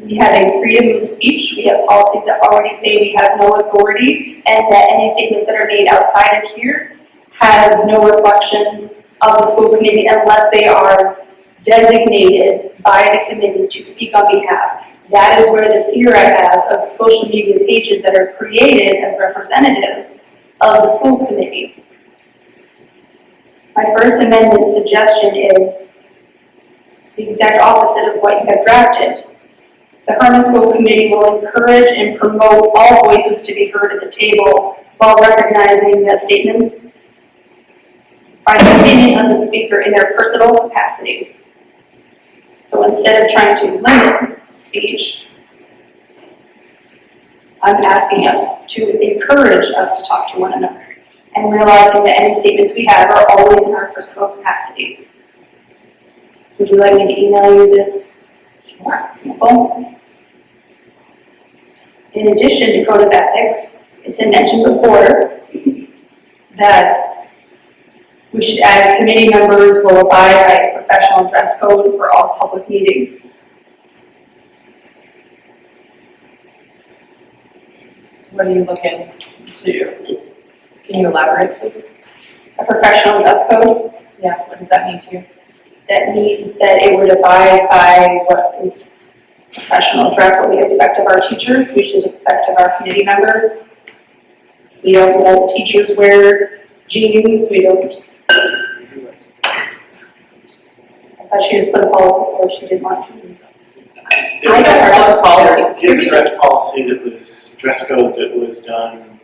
We have a freedom of speech. We have policies that already say we have no authority, and that any statements that are made outside of here have no reflection of the school committee unless they are designated by the committee to speak on behalf. That is where the fear I have of social media pages that are created as representatives of the school committee. My First Amendment suggestion is the exact opposite of what you have drafted. The Hermon School Committee will encourage and promote all voices to be heard at the table while recognizing that statements are the opinion of the speaker in their personal capacity. So instead of trying to limit speech, I'm asking us to encourage us to talk to one another and realizing that any statements we have are always in our personal capacity. Would you like me to email you this? Sure. Simple. In addition to code of ethics, it's been mentioned before that we should add committee members will abide by a professional dress code for all public meetings. What are you looking to? Can you elaborate, please? A professional dress code, Yeah, what does that mean to you? that means that it would abide by what is professional dress, what we expect of our teachers, we should expect of our committee members. We don't let teachers wear jeans, we don't. I thought she just put a policy forward, she didn't want jeans. I don't know policy. There's a dress policy dress code that was done,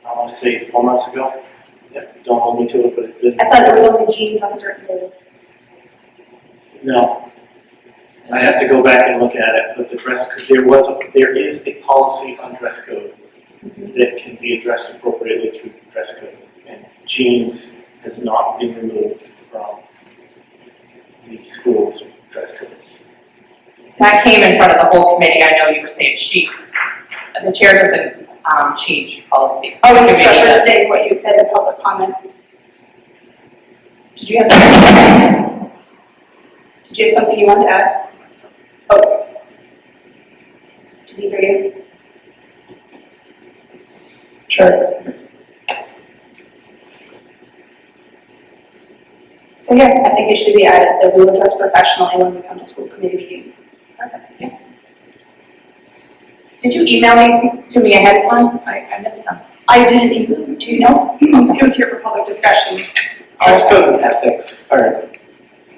I want to say 4 months ago. Yeah, don't hold me to it, but it did. I thought there was only jeans on certain days. No. I have to go back and look at it, but the dress code, there is a policy on dress code that can be addressed appropriately through the dress code. And jeans has not been removed from the school's dress code. That came in front of the whole committee. I know you were saying she, the chair doesn't change policy. I was The just committee does. referencing what you said in public comment. Did you have something? Did you have something you want to add? Oh. Did he hear you? Sure. So yeah, I think it should be added that we will dress professionally when we come to school committee meetings. Perfect, yeah. Did you email these to me ahead of time? I missed them. I didn't even, do you know? It was here for public discussion. Dress code and ethics are,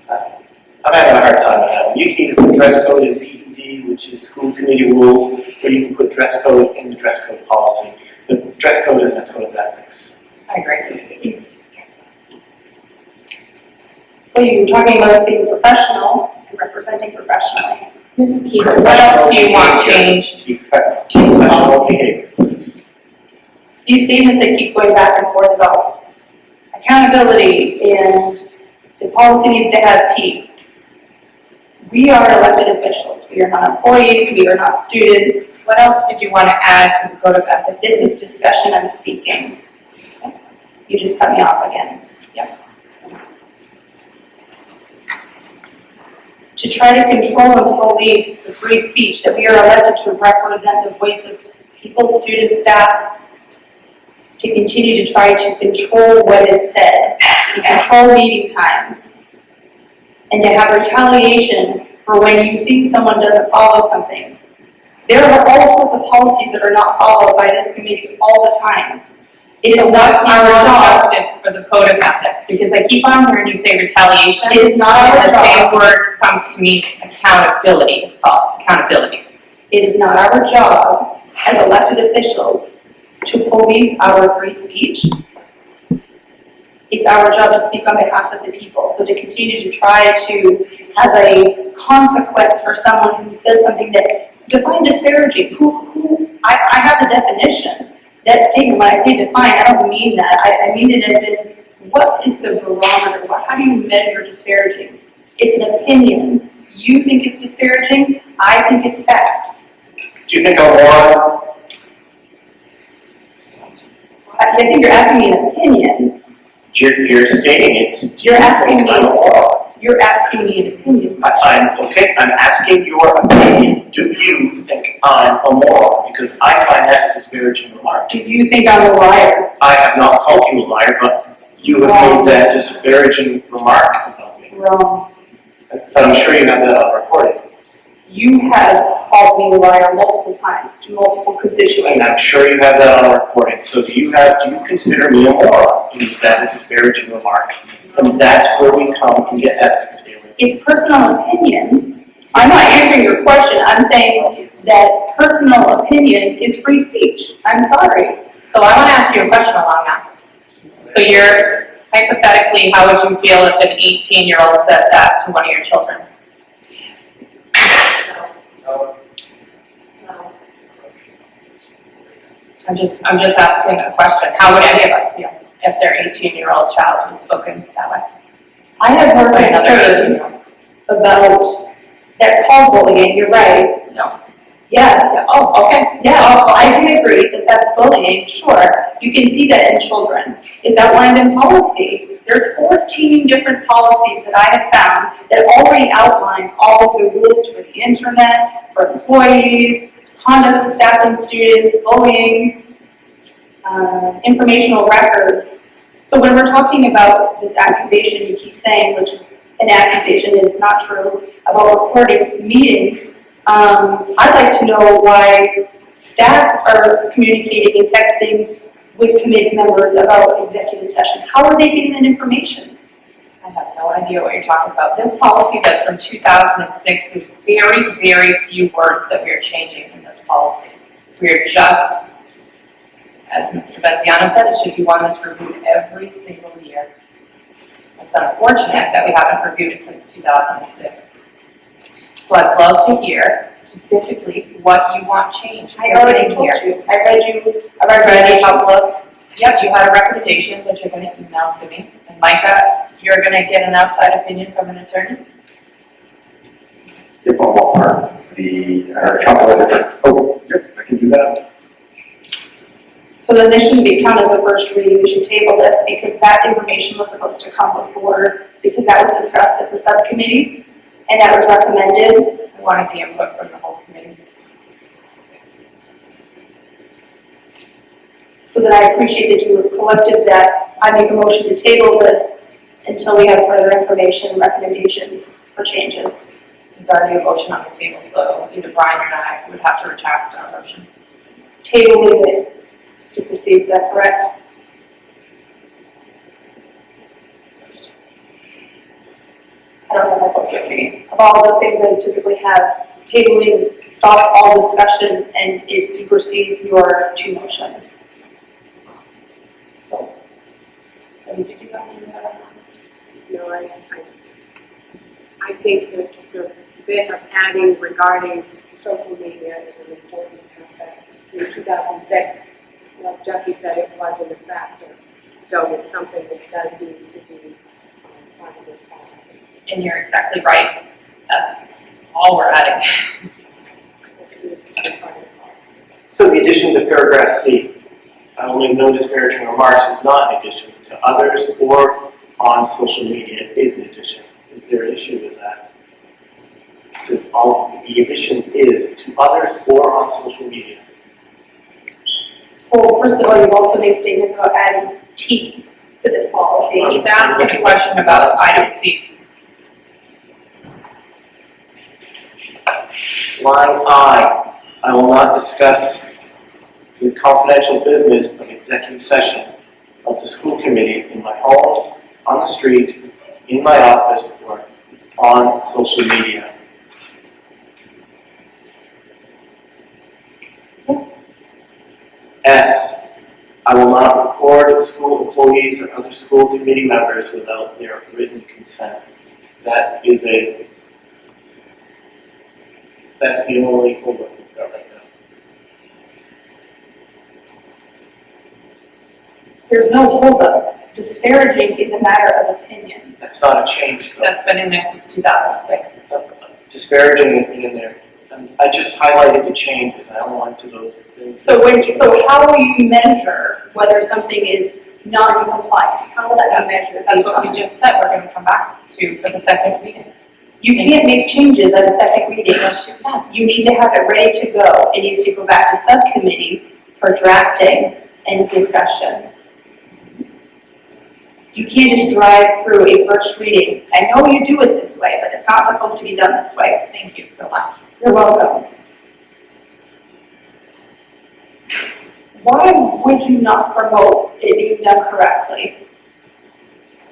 I'm having a hard time with that. You can either put dress code in PED, which is school committee rules, or you can put dress code in the dress code policy. The dress code isn't a code of ethics. I agree. Well, you were talking about us being professional and representing professionally. Mrs. Keiser, what else do you want changed? Professional behavior, please. These statements that keep going back and forth about accountability and the policy needs to have teeth. We are elected officials. We are not employees. We are not students. What else did you want to add to the code of ethics? This is discussion. I'm speaking. You just cut me off again. Yep. To try to control and police the free speech, that we are elected to represent the voice of people, students, staff, to continue to try to control what is said, to control meeting times, and to have retaliation for when you think someone doesn't follow something. There are all sorts of policies that are not followed by this committee all the time. It is not our job. For the code of ethics, because I keep on hearing you say retaliation. It is not our and the same job. word comes to me, accountability. It's called accountability. It is not our job as elected officials to police our free speech. It's our job to speak on behalf of the people. So to continue to try to have a consequence for someone who says something that define disparaging. I have a definition. That statement, when I say define, I don't mean that. I mean it as in, what is the barometer? How do you measure disparaging? It's an opinion. You think it's disparaging. I think it's fact. Do you think I'm moron? I think you're asking me an opinion. You're stating it. You're asking me. I'm a moron. You're asking me an opinion question. I'm asking your opinion. Do you think I'm a moron? Because I find that a disparaging remark. Do you think I'm a liar? I have not called you a liar, but you have made that disparaging remark about me. Wrong. But I'm sure you have that on recording. You have called me a liar multiple times to multiple constituents. And I'm sure you have that on recording. So do you consider me a moron? Is that a disparaging remark? And that's where we come and get ethics here. It's personal opinion. I'm not answering your question. I'm saying that personal opinion is free speech. I'm sorry. So I want to ask you a question along that. So you're, hypothetically, how would you feel if an 18-year-old said that to one of your children? I'm just asking a question. How would any of us feel if their 18-year-old child was spoken that way? I have heard By another concerns 18-year-old. about, that's called bullying, you're right. No. Yeah. Oh, okay. Yeah, I do agree that that's bullying, sure. You can see that in children. It's outlined in policy. There's 14 different policies that I have found that already outline all of the rules for the internet, for employees, conduct of staff and students, bullying, informational records. So when we're talking about this accusation you keep saying, which is an accusation and it's not true, about recording meetings, I'd like to know why staff are communicating and texting with committee members about executive session. How are they getting that information? I have no idea what you're talking about. This policy that's from 2006, there's very, very few words that we are changing in this policy. We are just, as Mr. Benziano said, it should be one that's reviewed every single year. It's unfortunate that we haven't reviewed it since 2006. So I'd love to hear specifically what you want changed. I already told you. I read the outlook. Yep, you had a recommendation that you're going to email to me. And Micah, you're going to get an outside opinion from an attorney? If one more part, a couple of different, yep, I can do that. So then this shouldn't be counted as a first reading. We should table this because that information was supposed to come before, because that was discussed at the subcommittee and that was recommended. I wanted the input from the whole committee. So then I appreciate that you collected that. I make a motion to table this until we have further information and recommendations for changes. There's already a motion on the table, so either Brian or I would have to retract our motion. Tabling it supersedes, is that correct? I don't have my book with me. Of all the things that you typically have, tabling stops all discussion and it supersedes your two motions. So, did you do that? No, I think that the bit of adding regarding social media is an important aspect. In 2006, like Jesse said, it wasn't a factor. So it's something that does need to be part of this policy. And you're exactly right. That's all we're adding. It needs to be part of the policy. So the addition to paragraph C, only no disparaging remarks is not an addition to others or on social media is an addition. Is there an issue with that? So the addition is to others or on social media. Well, first of all, you've also made statements about adding T to this policy. He's asking a question about item C. Line I will not discuss the confidential business of executive session of the school committee in my home, on the street, in my office, or on social media. S, I will not record school employees or other school committee members without their written consent. That's the only homework we've got right now. There's no holdup. Disparaging is a matter of opinion. That's not a change, though. That's been in there since 2006. Disparaging has been in there. And I just highlighted the changes. I don't want to those things. So how will you measure whether something is non-compliant? How will that be measured? That's what we just said we're going to come back to for the second reading. You can't make changes at a second reading. Yes, you can. You need to have it ready to go. It needs to go back to subcommittee for drafting and discussion. You can't just drive through a first reading. I know you do it this way, but it's not supposed to be done this way. Thank you so much. You're welcome. Why would you not promote it being done correctly?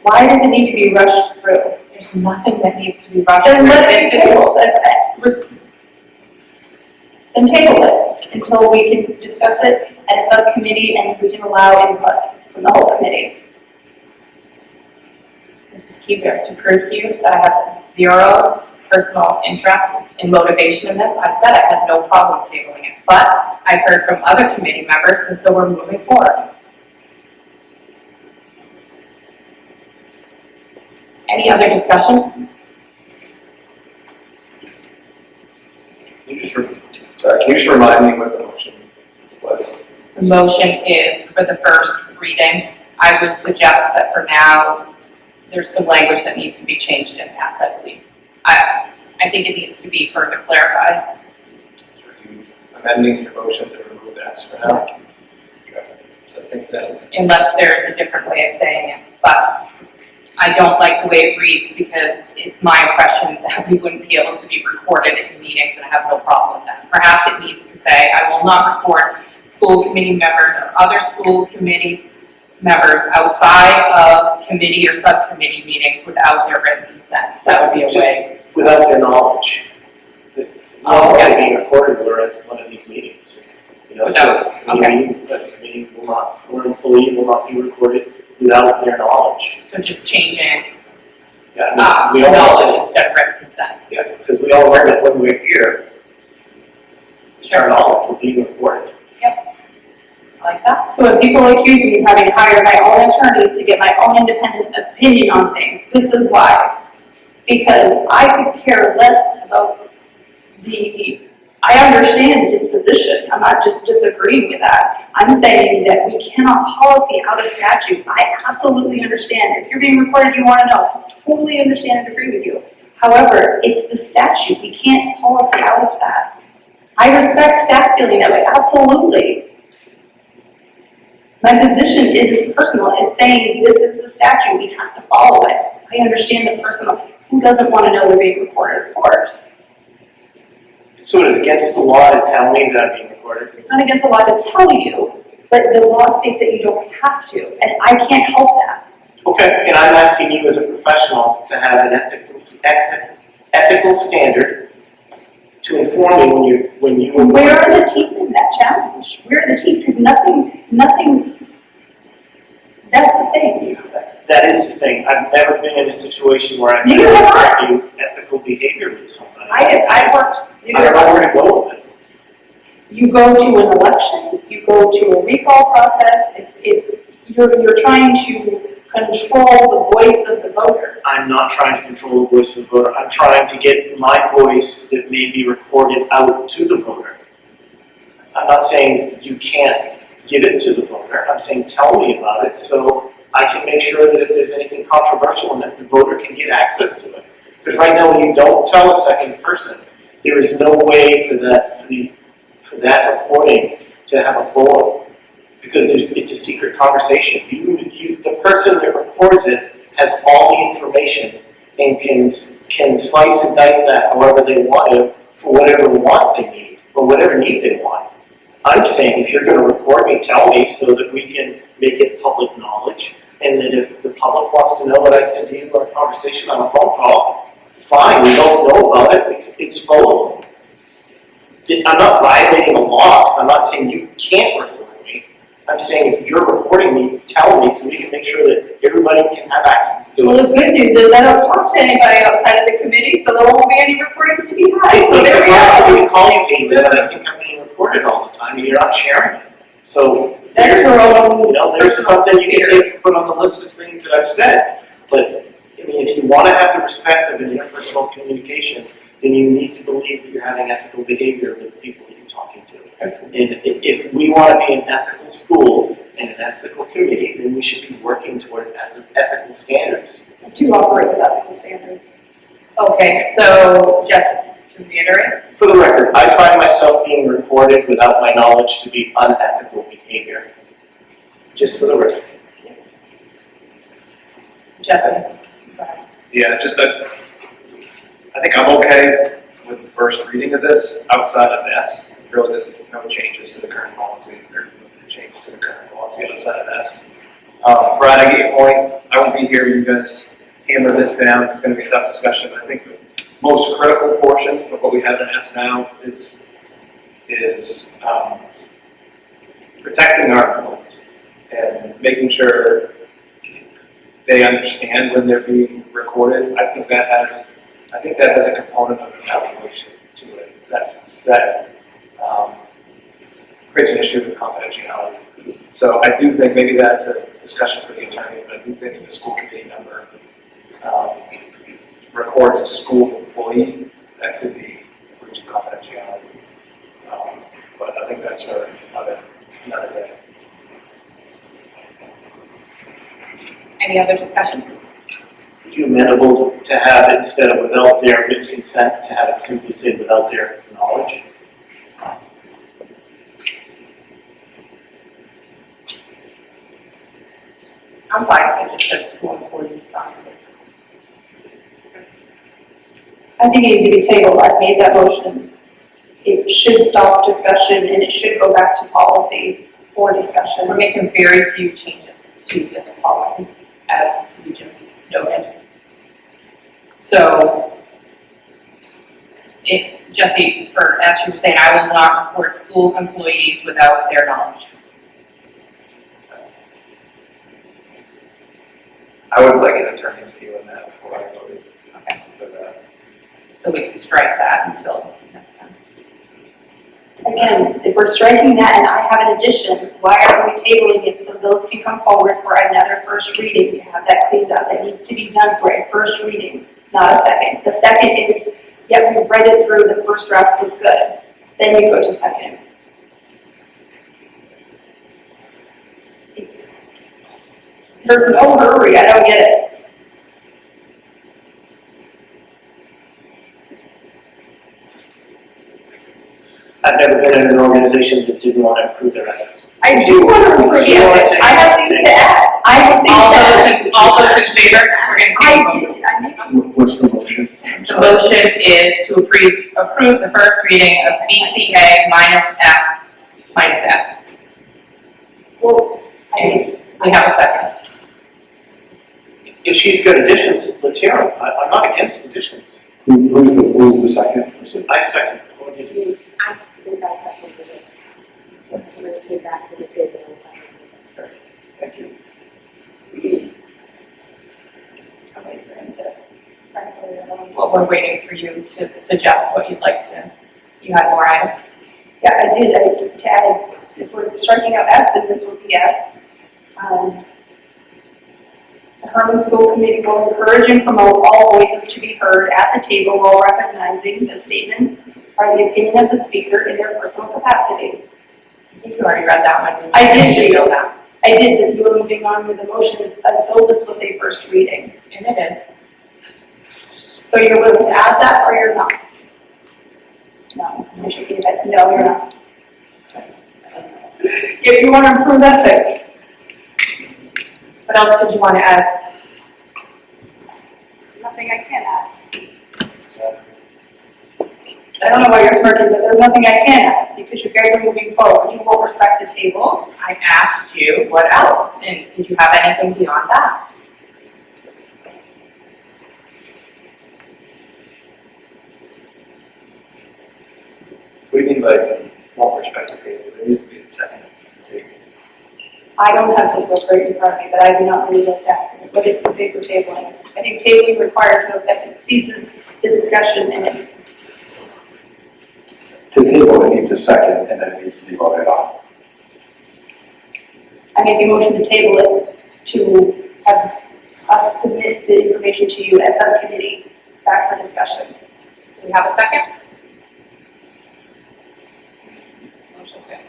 Why does it need to be rushed through? There's nothing that needs to be rushed. Then let it through. be tabled. Then table it until we can discuss it at a subcommittee and we can allow input from the whole committee. Mrs. Keyser, to prove to you that I have zero personal interest and motivation in this, I said I had no problem tabling it, but I've heard from other committee members, and so we're moving forward. Any other discussion? Can you just remind me what the motion was? The motion is for the first reading. I would suggest that for now, there's some language that needs to be changed in S, I believe. I think it needs to be further clarified. Are you amending your motion to remove S for now? I think that. Unless there's a different way of saying it, but I don't like the way it reads because it's my impression that we wouldn't be able to be recorded in meetings, and I have no problem with that. Perhaps it needs to say, I will not record school committee members or other school committee members outside of committee or subcommittee meetings without their written consent. That would be a way. Without their knowledge. Okay. Being recorded, we're at one of these meetings. You know, Without, so the committee will not, or an employee will not be recorded without their knowledge. So just changing Yeah, we all knowledge instead of written consent. Yeah, because we all learn that when we're here, our knowledge will be recorded. I like that. So when people accuse me of having hired my own attorneys to get my own independent opinion on things, this is why. Because I could care less about I understand his position. I'm not just disagreeing with that. I'm saying that we cannot policy out of statute. I absolutely understand. If you're being recorded, you want to know. Totally understand and agree with you. However, it's the statute. We can't policy out of that. I respect staff feeling that way, absolutely. My position isn't personal. It's saying this is the statute. We have to follow it. I understand the personal. Who doesn't want to know they're being recorded, of course? So it is against the law to tell me that I'm being recorded. It's not against the law to tell you. but the law states that you don't have to, and I can't help that. Okay, and I'm asking you as a professional to have an ethical standard to inform me when you. Where are the teeth in that challenge? Where are the teeth? Because nothing, that's the thing. That is the thing. I've never been in a situation where I've Neither have I. argued ethical behavior with somebody. I worked, I don't know where to go with it. you go to an election, you go to a recall process, you're trying to control the voice of the voter. I'm not trying to control the voice of the voter. I'm trying to get my voice that may be recorded out to the voter. I'm not saying you can't give it to the voter. I'm saying tell me about it so I can make sure that if there's anything controversial in it, the voter can get access to it. Because right now, when you don't tell a second person, there is no way for that recording to have a follow-up. Because it's a secret conversation. The person that records it has all the information and can slice and dice that however they want to for whatever want they need or whatever need they want. I'm saying if you're going to record me, tell me so that we can make it public knowledge, and that if the public wants to know what I said to you in a conversation on a phone call, fine, we both know about it. It's followable. I'm not violating the law because I'm not saying you can't record. I'm saying if you're recording me, tell me so we can make sure that everybody can have access to it. Well, the good news is I don't talk to anybody outside of the committee, so there won't be any recordings to be had. So there we go. I call you David, but I think I'm being recorded all the time, and you're not sharing it. So there's something you can take and put on the list of things that I've said. But I mean, if you want to have the respect of an interpersonal communication, then you need to believe that you're having ethical behavior with the people that you're talking to. And if we want to be an ethical school and an ethical committee, then we should be working towards ethical standards. To operate with ethical standards. Okay, so just to reiterate. For the record, I find myself being recorded without my knowledge to be unethical behavior. Just for the record. Jesse. Yeah, I think I'm okay with the first reading of this outside of this. Really, there's no changes to the current policy. There's no changes to the current policy outside of this. Brad, I get your point. I won't be here. You guys hammer this down. It's going to be a tough discussion. I think the most critical portion of what we have in S now is protecting our employees and making sure they understand when they're being recorded. I think that has a component of evaluation to it that creates an issue with confidentiality. So I do think maybe that's a discussion for the attorneys, but I do think if the school committee member records a school employee, that could be a breach of confidentiality. But I think that's for another day. Any other discussion? Are you amenable to have it instead of without their written consent, to have it simply say without their knowledge? I'm fine, I just said school employees, honestly. I think it needs to be tabled. I've made that motion. It should stop discussion and it should go back to policy for discussion. We're making very few changes to this policy, as we just noted. So, Jesse, as you were saying, I will not report school employees without their knowledge. I would like an attorney's view on that before I voted. Okay. So we can strike that until next time. Again, if we're striking that and I have an addition, why aren't we tabling it so those can come forward for another first reading to have that cleaned up? That needs to be done for a first reading, not a second. The second is, yeah, we read it through, the first draft was good. Then you go to second. There's no hurry, I don't get it. I've never been in an organization that didn't want to improve their ethics. I do want to improve the ethics. I have things to add. I have things to add. All those in favor, we're going to take What's the motion? The motion is to approve the first reading of BCA minus S. Well, And we have a second. If she's got additions, let's hear them. I'm not against additions. Who's the second? I second. What did you- I think I seconded it. When it came back to the table, I seconded it. Thank you. Well, we're waiting for you to suggest what you'd like to, you had more items. yeah, I did, to add, if we're striking out S, then this would be S. The Hermon School Committee will encourage and promote all voices to be heard at the table while recognizing that statements are the opinion of the speaker in their personal capacity. I think you already read that one, didn't you? I did You know that. I did, but you were moving on with the motion as though this was a first reading. And it is. So you're willing to add that or you're not? No, you're shaking your head. No, you're not. If you want to improve ethics, What else did you want to add? nothing I can add. I don't know why you're smirking, but there's nothing I can add because you guys are moving forward. You will respect the table. I asked you what else, and did you have anything beyond that? What do you mean by won't respect the table? There needs to be a second. I don't have the book right in front of me, but I do not really look at it. What is the paper tabling? I think tabling requires no second, ceases the discussion and it. To table, it needs a second, and then it needs to be voted on. I make a motion to table it to have us submit the information to you as subcommittee back for discussion. Do we have a second? Motion carries.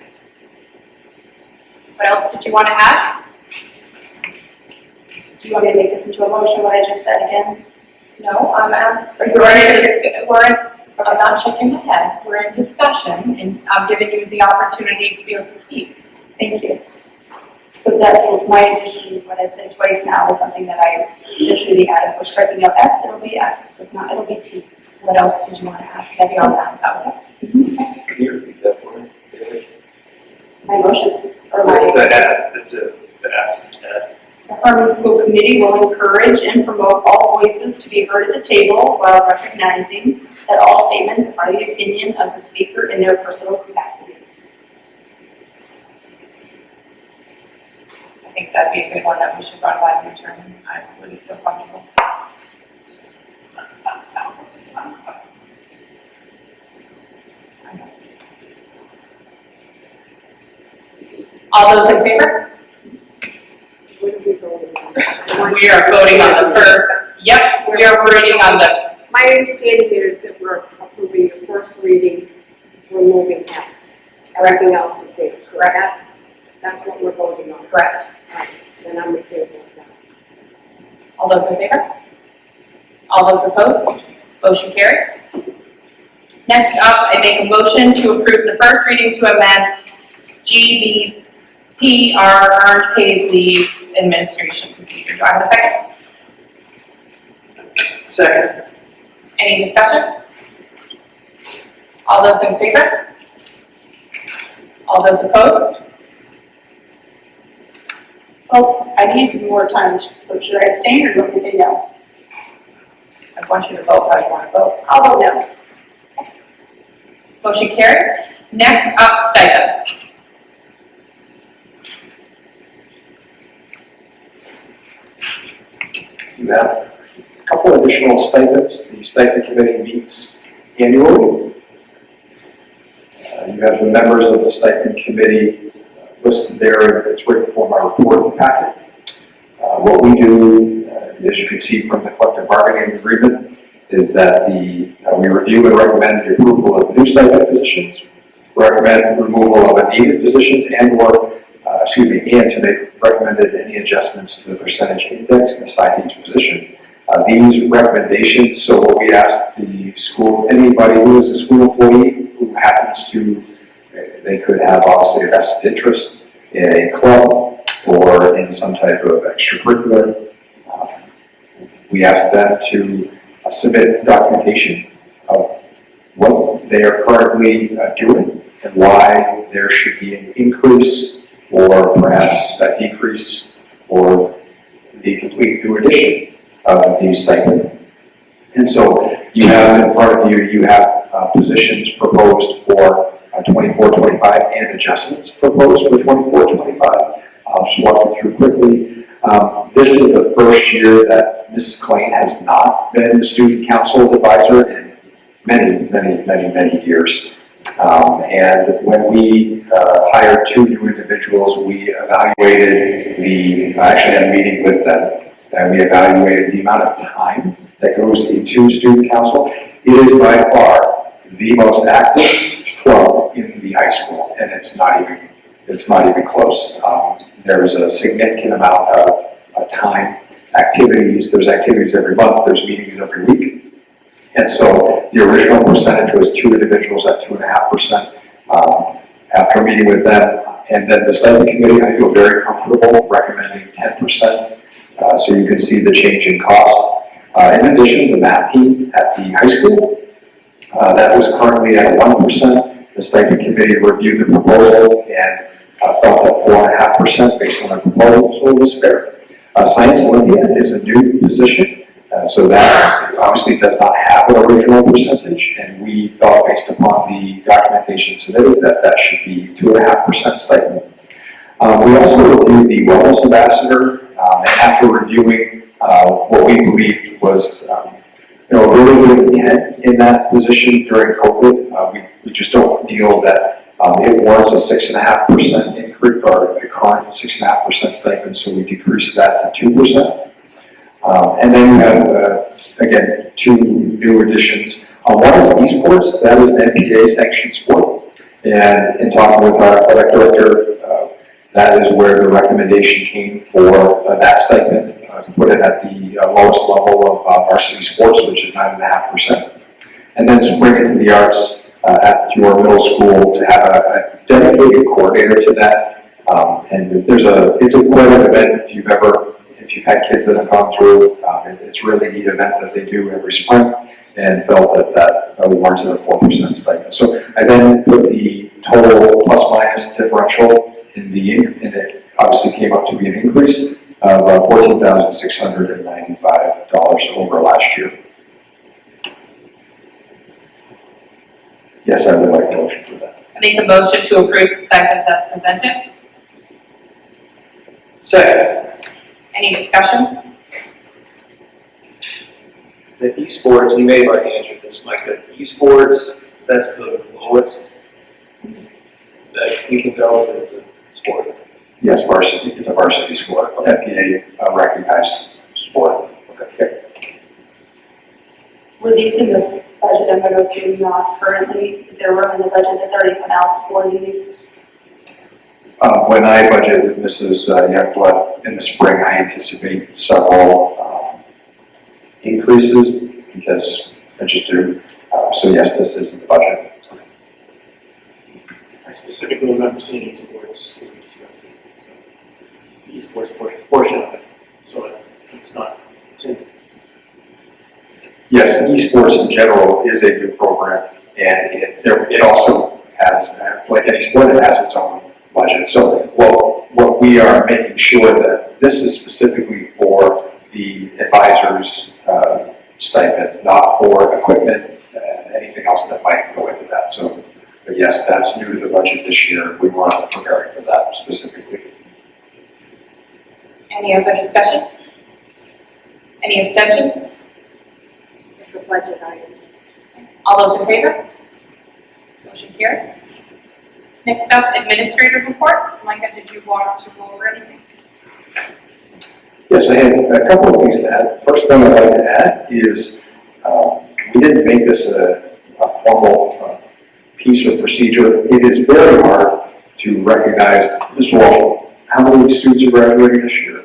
What else did you want to add? Do you want me to make this into a motion, what I just said again? No, I'm not shaking my head. We're in discussion, and I'm giving you the opportunity to be able to speak. Thank you. So that's my addition, what I've said twice now, is something that I initially added. If we're striking out S, it'll be S. If not, it'll be T. What else did you want to add? That beyond that? That was it? Can you repeat that for me? My motion, or my. The S. The Hermon School Committee will encourage and promote all voices to be heard at the table while recognizing that all statements are the opinion of the speaker in their personal capacity. I think that'd be a good one that we should run by the attorney. I wouldn't feel comfortable. All those in favor? What are we voting on? We are voting on the first. Yep, we are voting on the. My understanding is that we're approving the first reading, removing S. Everything else is there, correct? That's what we're voting on. Correct. Right, then I'm in favor of that. All those in favor? All those opposed? Motion carries. Next up, I make a motion to approve the first reading to amend GBP, our earned paid leave administration procedure. Do I have a second? Second. Any discussion? All those in favor? All those opposed? Well, I need more time, so should I abstain or do you want me to say no? I want you to vote how you want to vote. I'll vote no. Motion carries. Next up, stipends. You have a couple additional stipends. The stipend committee meets annually. You have the members of the stipend committee listed there. It's written for my report packet. What we do, as you can see from the collective bargaining agreement, is that we review and recommend the approval of new stipend positions, recommend removal of unneeded positions, and to make recommended any adjustments to the percentage index assigned to each position. These recommendations, so what we ask the school, anybody who is a school employee who happens to, they could have obviously a vested interest in a club or in some type of extracurricular. We ask them to submit documentation of what they are currently doing and why there should be an increase or perhaps a decrease or the complete new addition of the stipend. And so you have in front of you, you have positions proposed for 24-25 and adjustments proposed for 24-25. I'll just walk you through quickly. This is the first year that Mrs. Klain has not been the student council advisor in many years. And when we hired 2 new individuals, we evaluated actually had a meeting with them, and we evaluated the amount of time that goes into student council. It is by far the most active club in the high school, and it's not even close. There's a significant amount of time, activities. There's activities every month. There's meetings every week. And so the original percentage was 2 individuals at 2.5%. After meeting with them, and then the stipend committee, I feel very comfortable recommending 10%. So you can see the change in cost. In addition, the math team at the high school, that was currently at 1%. The stipend committee reviewed the proposal and felt that 4.5% based on the proposal was fair. Science Olympiad is a new position. So that obviously does not have an original percentage, and we felt based upon the documentation submitted that should be 2.5% stipend. We also reviewed the wellness ambassador, and after reviewing what we believed was really good intent in that position during COVID, we just don't feel that it warrants a 6.5% increase or the current 6.5% stipend, so we decreased that to 2%. And then you have, again, 2 new additions. One is esports. That is an NPA sanctioned sport. And in talking with our athletic director, that is where the recommendation came for that stipend, to put it at the lowest level of varsity sports, which is 9.5%. And then to bring it to the arts at your middle school to have a dedicated coordinator to that. And it's a quite an event if you've had kids that have gone through, it's really a neat event that they do every spring, and felt that warranted a 4% stipend. So I then put the total plus minus differential and it obviously came up to be an increase of $14,695 over last year. Yes, I would like to motion for that. I make a motion to approve the stipends as presented. Second. Any discussion? The esports, you may have already answered this, Mike, but esports, that's the lowest that we can go as a sport. Yes, varsity. It's a varsity sport, FPA recognized sport. Okay. Were these in the budget? I'm going to assume not currently. Is there room in the budget that's already come out for these? When I budget with Mrs. Youngblood in the spring, I anticipate several increases because I just do. So yes, this is in the budget. I specifically remember seeing esports when we discussed it. So, the esports portion of it, so it's not. Yes, esports in general is a good program, and it also has, like any sport, it has its own budget. So what we are making sure that this is specifically for the advisor's stipend, not for equipment and anything else that might go into that. So, but yes, that's new to the budget this year. We weren't preparing for that specifically. Any other discussion? Any abstentions? It's a budget item. All those in favor? Motion carries. Next up, administrative reports. Micah, did you want to go over anything? Yes, I have a couple of things to add. First thing I'd like to add is we didn't make this a formal piece or procedure. It is very hard to recognize. Mr. Walsh, how many students are graduating this year?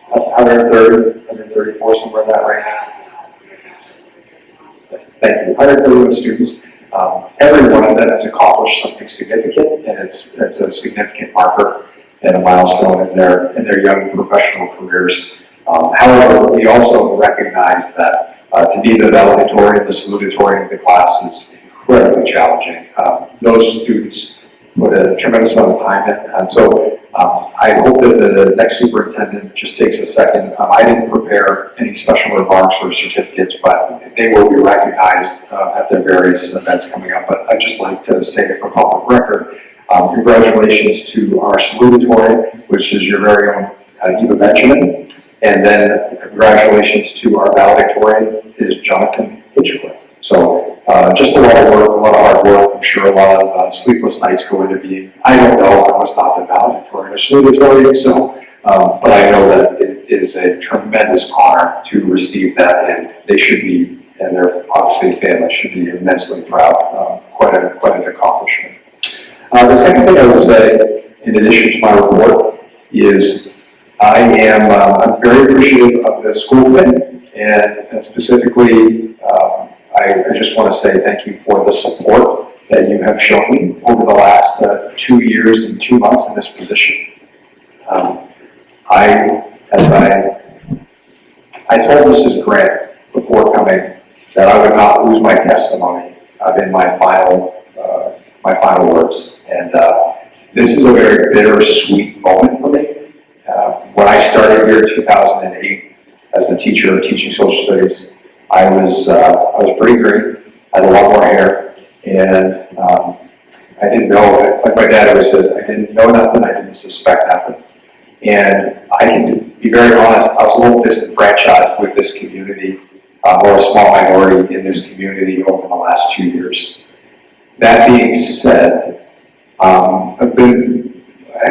130, 134, somewhere in that range. Thank you. 131 students. Every one of them has accomplished something significant, and it's a significant marker and a milestone in their young professional careers. However, we also recognize that to be the valedictorian, the salutatorian of the class is incredibly challenging. Those students put a tremendous amount of time in. And so I hope that the next superintendent just takes a second. I didn't prepare any special remarks or certificates, but they will be recognized at their various events coming up. But I'd just like to say for public record, congratulations to our salutatorian, which is your very own Eva Benjamin. And then congratulations to our valedictorian, is Jonathan Hitchcliff. So just a lot of work, a lot of hard work. I'm sure a lot of sleepless nights go into being, I don't know, I was not the valedictorian or salutatorian, so, but I know that it is a tremendous honor to receive that, and they should be, and their obviously family should be immensely proud. Quite an accomplishment. The second thing I would say, in addition to my report, is I'm very appreciative of the school committee, and specifically, I just want to say thank you for the support that you have shown me over the last 2 years and 2 months in this position. I told Mrs. Grant before coming that I would not lose my testimony in my final words, and this is a very bittersweet moment for me. When I started here in 2008 as a teacher teaching social studies, I was pretty green, I had a lot more hair, and I didn't know, like my dad always says, I didn't know nothing, I didn't suspect nothing. And I can be very honest, I was a little disenfranchised with this community, or a small minority in this community over the last 2 years. That being said, I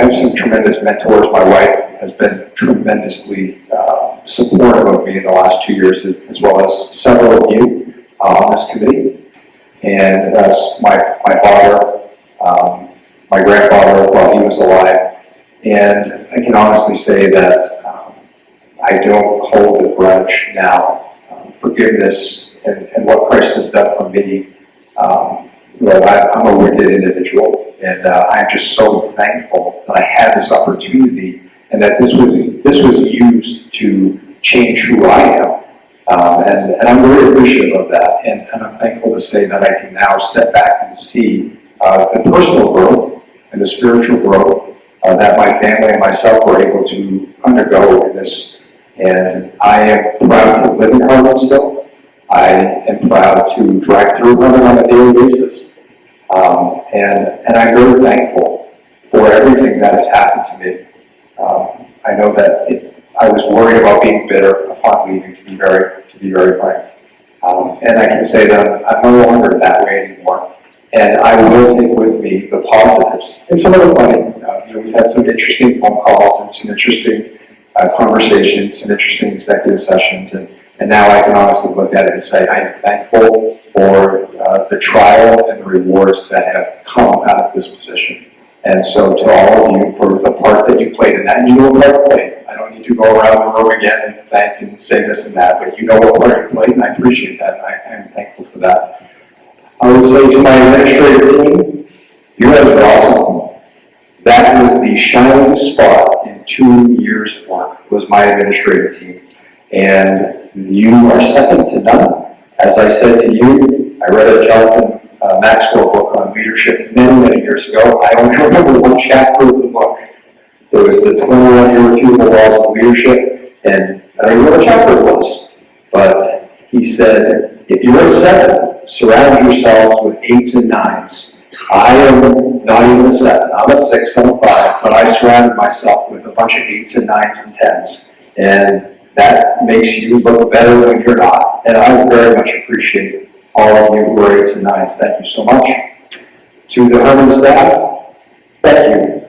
have some tremendous mentors. My wife has been tremendously supportive of me in the last 2 years, as well as several of you on this committee. And as my father, my grandfather, while he was alive. And I can honestly say that I don't hold a grudge now. Forgiveness and what Christ has done for me. I'm a wicked individual, and I'm just so thankful that I had this opportunity and that this was used to change who I am. And I'm very appreciative of that, and I'm thankful to say that I can now step back and see the personal growth and the spiritual growth that my family and myself were able to undergo in this. And I am proud to live in Hermon still. I am proud to drive through Hermon on a daily basis. And I'm very thankful for everything that has happened to me. I know that I was worried about being bitter upon leaving, to be very frank. And I can say that I'm no longer that way anymore. And I will take with me the positives and some of the funny. We've had some interesting phone calls and some interesting conversations, some interesting executive sessions, and now I can honestly look at it and say I am thankful for the trial and the rewards that have come out of this position. And so to all of you for the part that you played in that, and you know what part you played. I don't need to go around the room again and thank and say this and that, but you know what part you played, and I appreciate that, and I am thankful for that. I would say to my administrative team, you guys are awesome. That was the shining spot in 2 years of work, was my administrative team. And you are second to none. As I said to you, I read a Jonathan Maxwell book on leadership many years ago. I only remember one chapter of the book. It was the 21 irrefutable laws of leadership, and I don't remember what chapter it was. But he said, if you're a 7, surround yourselves with 8s and 9s. I am not even a 7. I'm a 6, I'm a 5, but I surrounded myself with a bunch of 8s and 9s and 10s. And that makes you look better when you're not. And I very much appreciate all of you who are 8s and 9s. Thank you so much. To the Hermon staff, thank you.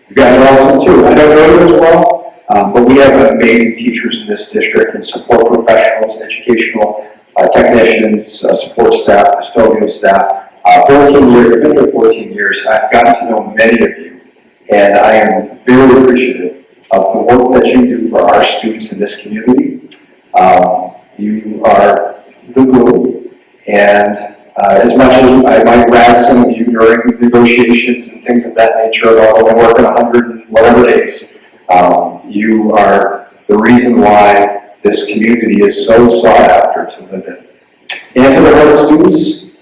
You guys are awesome too. I don't know you as well, but we have amazing teachers in this district and support professionals, educational technicians, support staff, custodial staff. 14 years, I've been here 14 years. I've gotten to know many of you, and I am very appreciative of the work that you do for our students in this community. You are the glue, and as much as I might razz some of you during negotiations and things of that nature, about only working 100 and whatever days, you are the reason why this community is so sought after to live in. And to the Hermon students,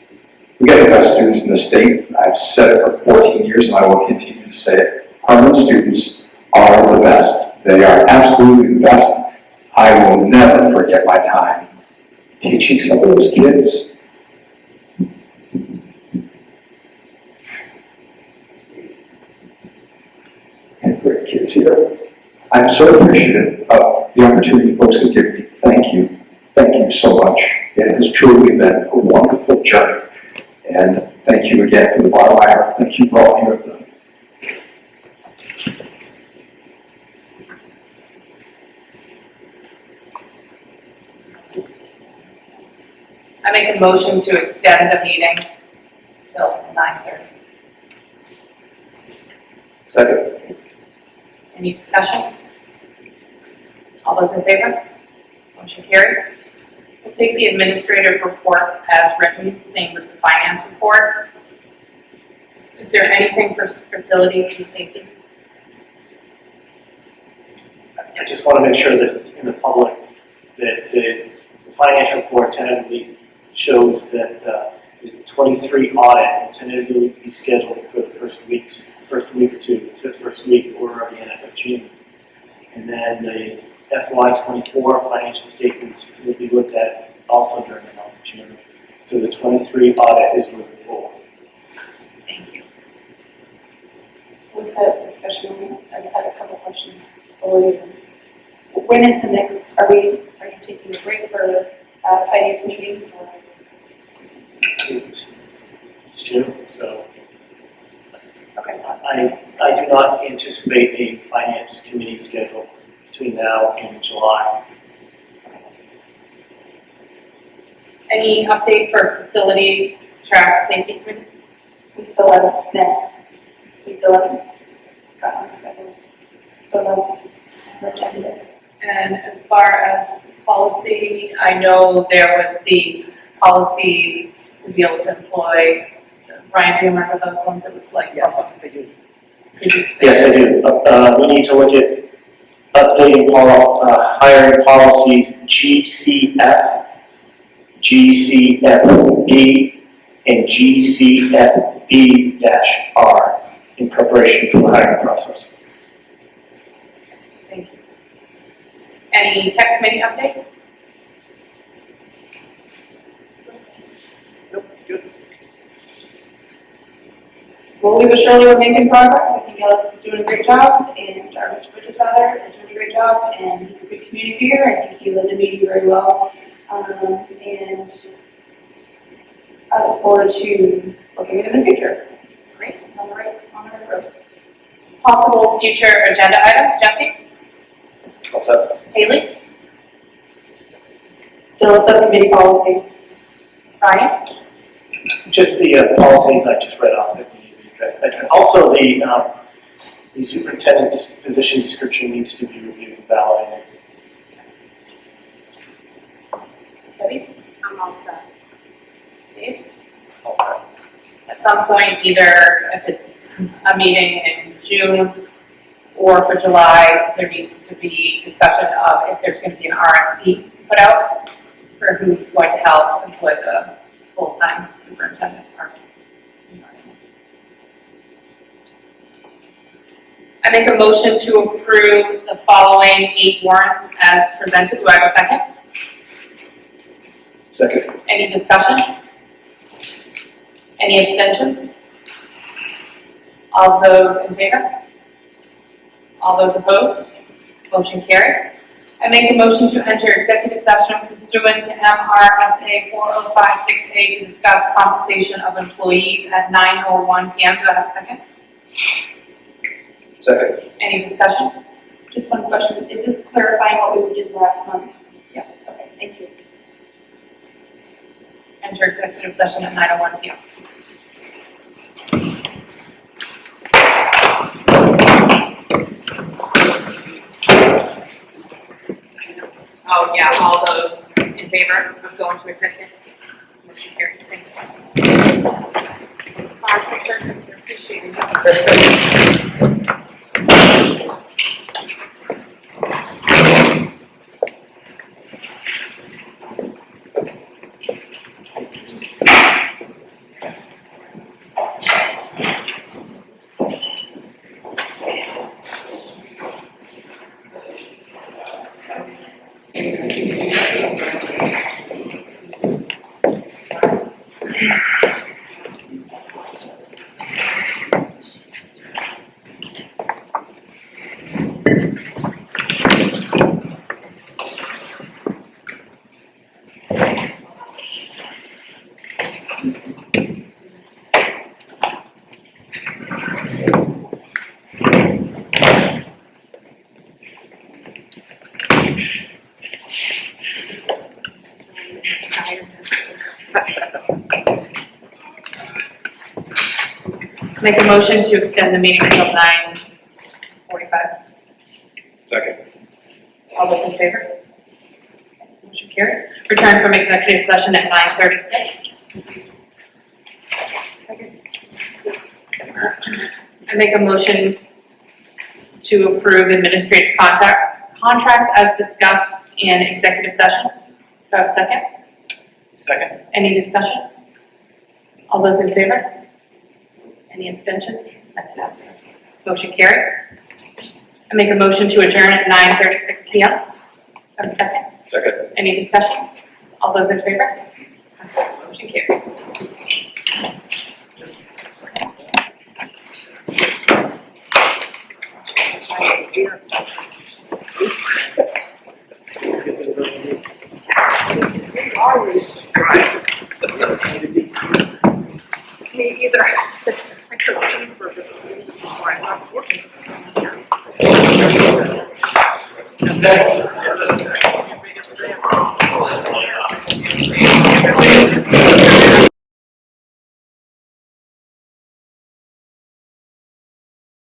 We get the best students in the state. I've said it for 14 years and I will continue to say it. Hermon students are the best. They are absolutely the best. I will never forget my time teaching some of those kids. And great kids here. I'm so appreciative of the opportunity folks have given me. Thank you. Thank you so much. It has truly been a wonderful journey. And thank you again for the bottom of my heart. Thank you for all you have done. I make a motion to extend the meeting till 9:30. Second. Any discussion? All those in favor? Motion carries. We'll take the administrative reports as written, same with the finance report. Is there anything for facilities and safety? I just want to make sure that it's in the public, that the finance report tentatively shows that the 23 audit will tentatively be scheduled for the first week or two. It says first week, but we're already in it of June. And then the FY24 financial statements will be looked at also during the month of June. So the 23 audit is moving forward. Thank you. With that discussion, I just had a couple questions. When is the next, are you taking a break for finance meetings or? It's June, so Okay. I do not anticipate a finance committee schedule between now and July. Any update for facilities, traffic safety committee? We still haven't met. We still haven't gotten on the schedule. So no, let's check it out. And as far as policy, I know there was the policies to be able to employ, Ryan, do you remember those ones? It was like, Yes, I do. Could you say? Yes, I do. We need to look at updating hiring policies GCF, GCFB, and GCFB-R in preparation for the hiring process. Thank you. Any tech committee update? Nope, good. Slowly but surely we're making progress. I think Alex is doing a great job and our Mr. Bridgetfather is doing a great job and he's a good communicator. I think he led the meeting very well. And I look forward to working with him in the future. Great. On the right road. Possible future agenda items, Jesse? What's up? Haley? Still a subcommittee policy. Ryan? Just the policies I just read off that we need to address. Also, the superintendent's position description needs to be reviewed and validated. Debbie? I'm all set. Dave? At some point, either if it's a meeting in June or for July, there needs to be discussion of if there's going to be an RFP put out for who's going to help employ the full-time superintendent. I make a motion to approve the following 8 warrants as presented. Do I have a second? Second. Any discussion? Any abstentions? All those in favor? All those opposed? Motion carries. I make a motion to enter executive session pursuant to MRSA 4056A to discuss compensation of employees at 9:01 p.m. Do I have a second? Second. Any discussion? Just one question. Is this clarifying what we did last month? Yeah. Okay, thank you. Enter executive session at 9:01 p.m. Oh, yeah, all those in favor of going to executive? Motion carries. Thank you. Appreciate it. Make a motion to extend the meeting until 9:45. Second. All those in favor? Motion carries. Return from executive session at 9:36. I make a motion to approve administrative contracts as discussed in executive session. Do I have a second? Second. Any discussion? All those in favor? Any abstentions? Motion carries. I make a motion to adjourn at 9:36 p.m. Do I have a second? Second. Any discussion? All those in favor? Motion carries. Me either. I could cheeseburger before I left work. Is that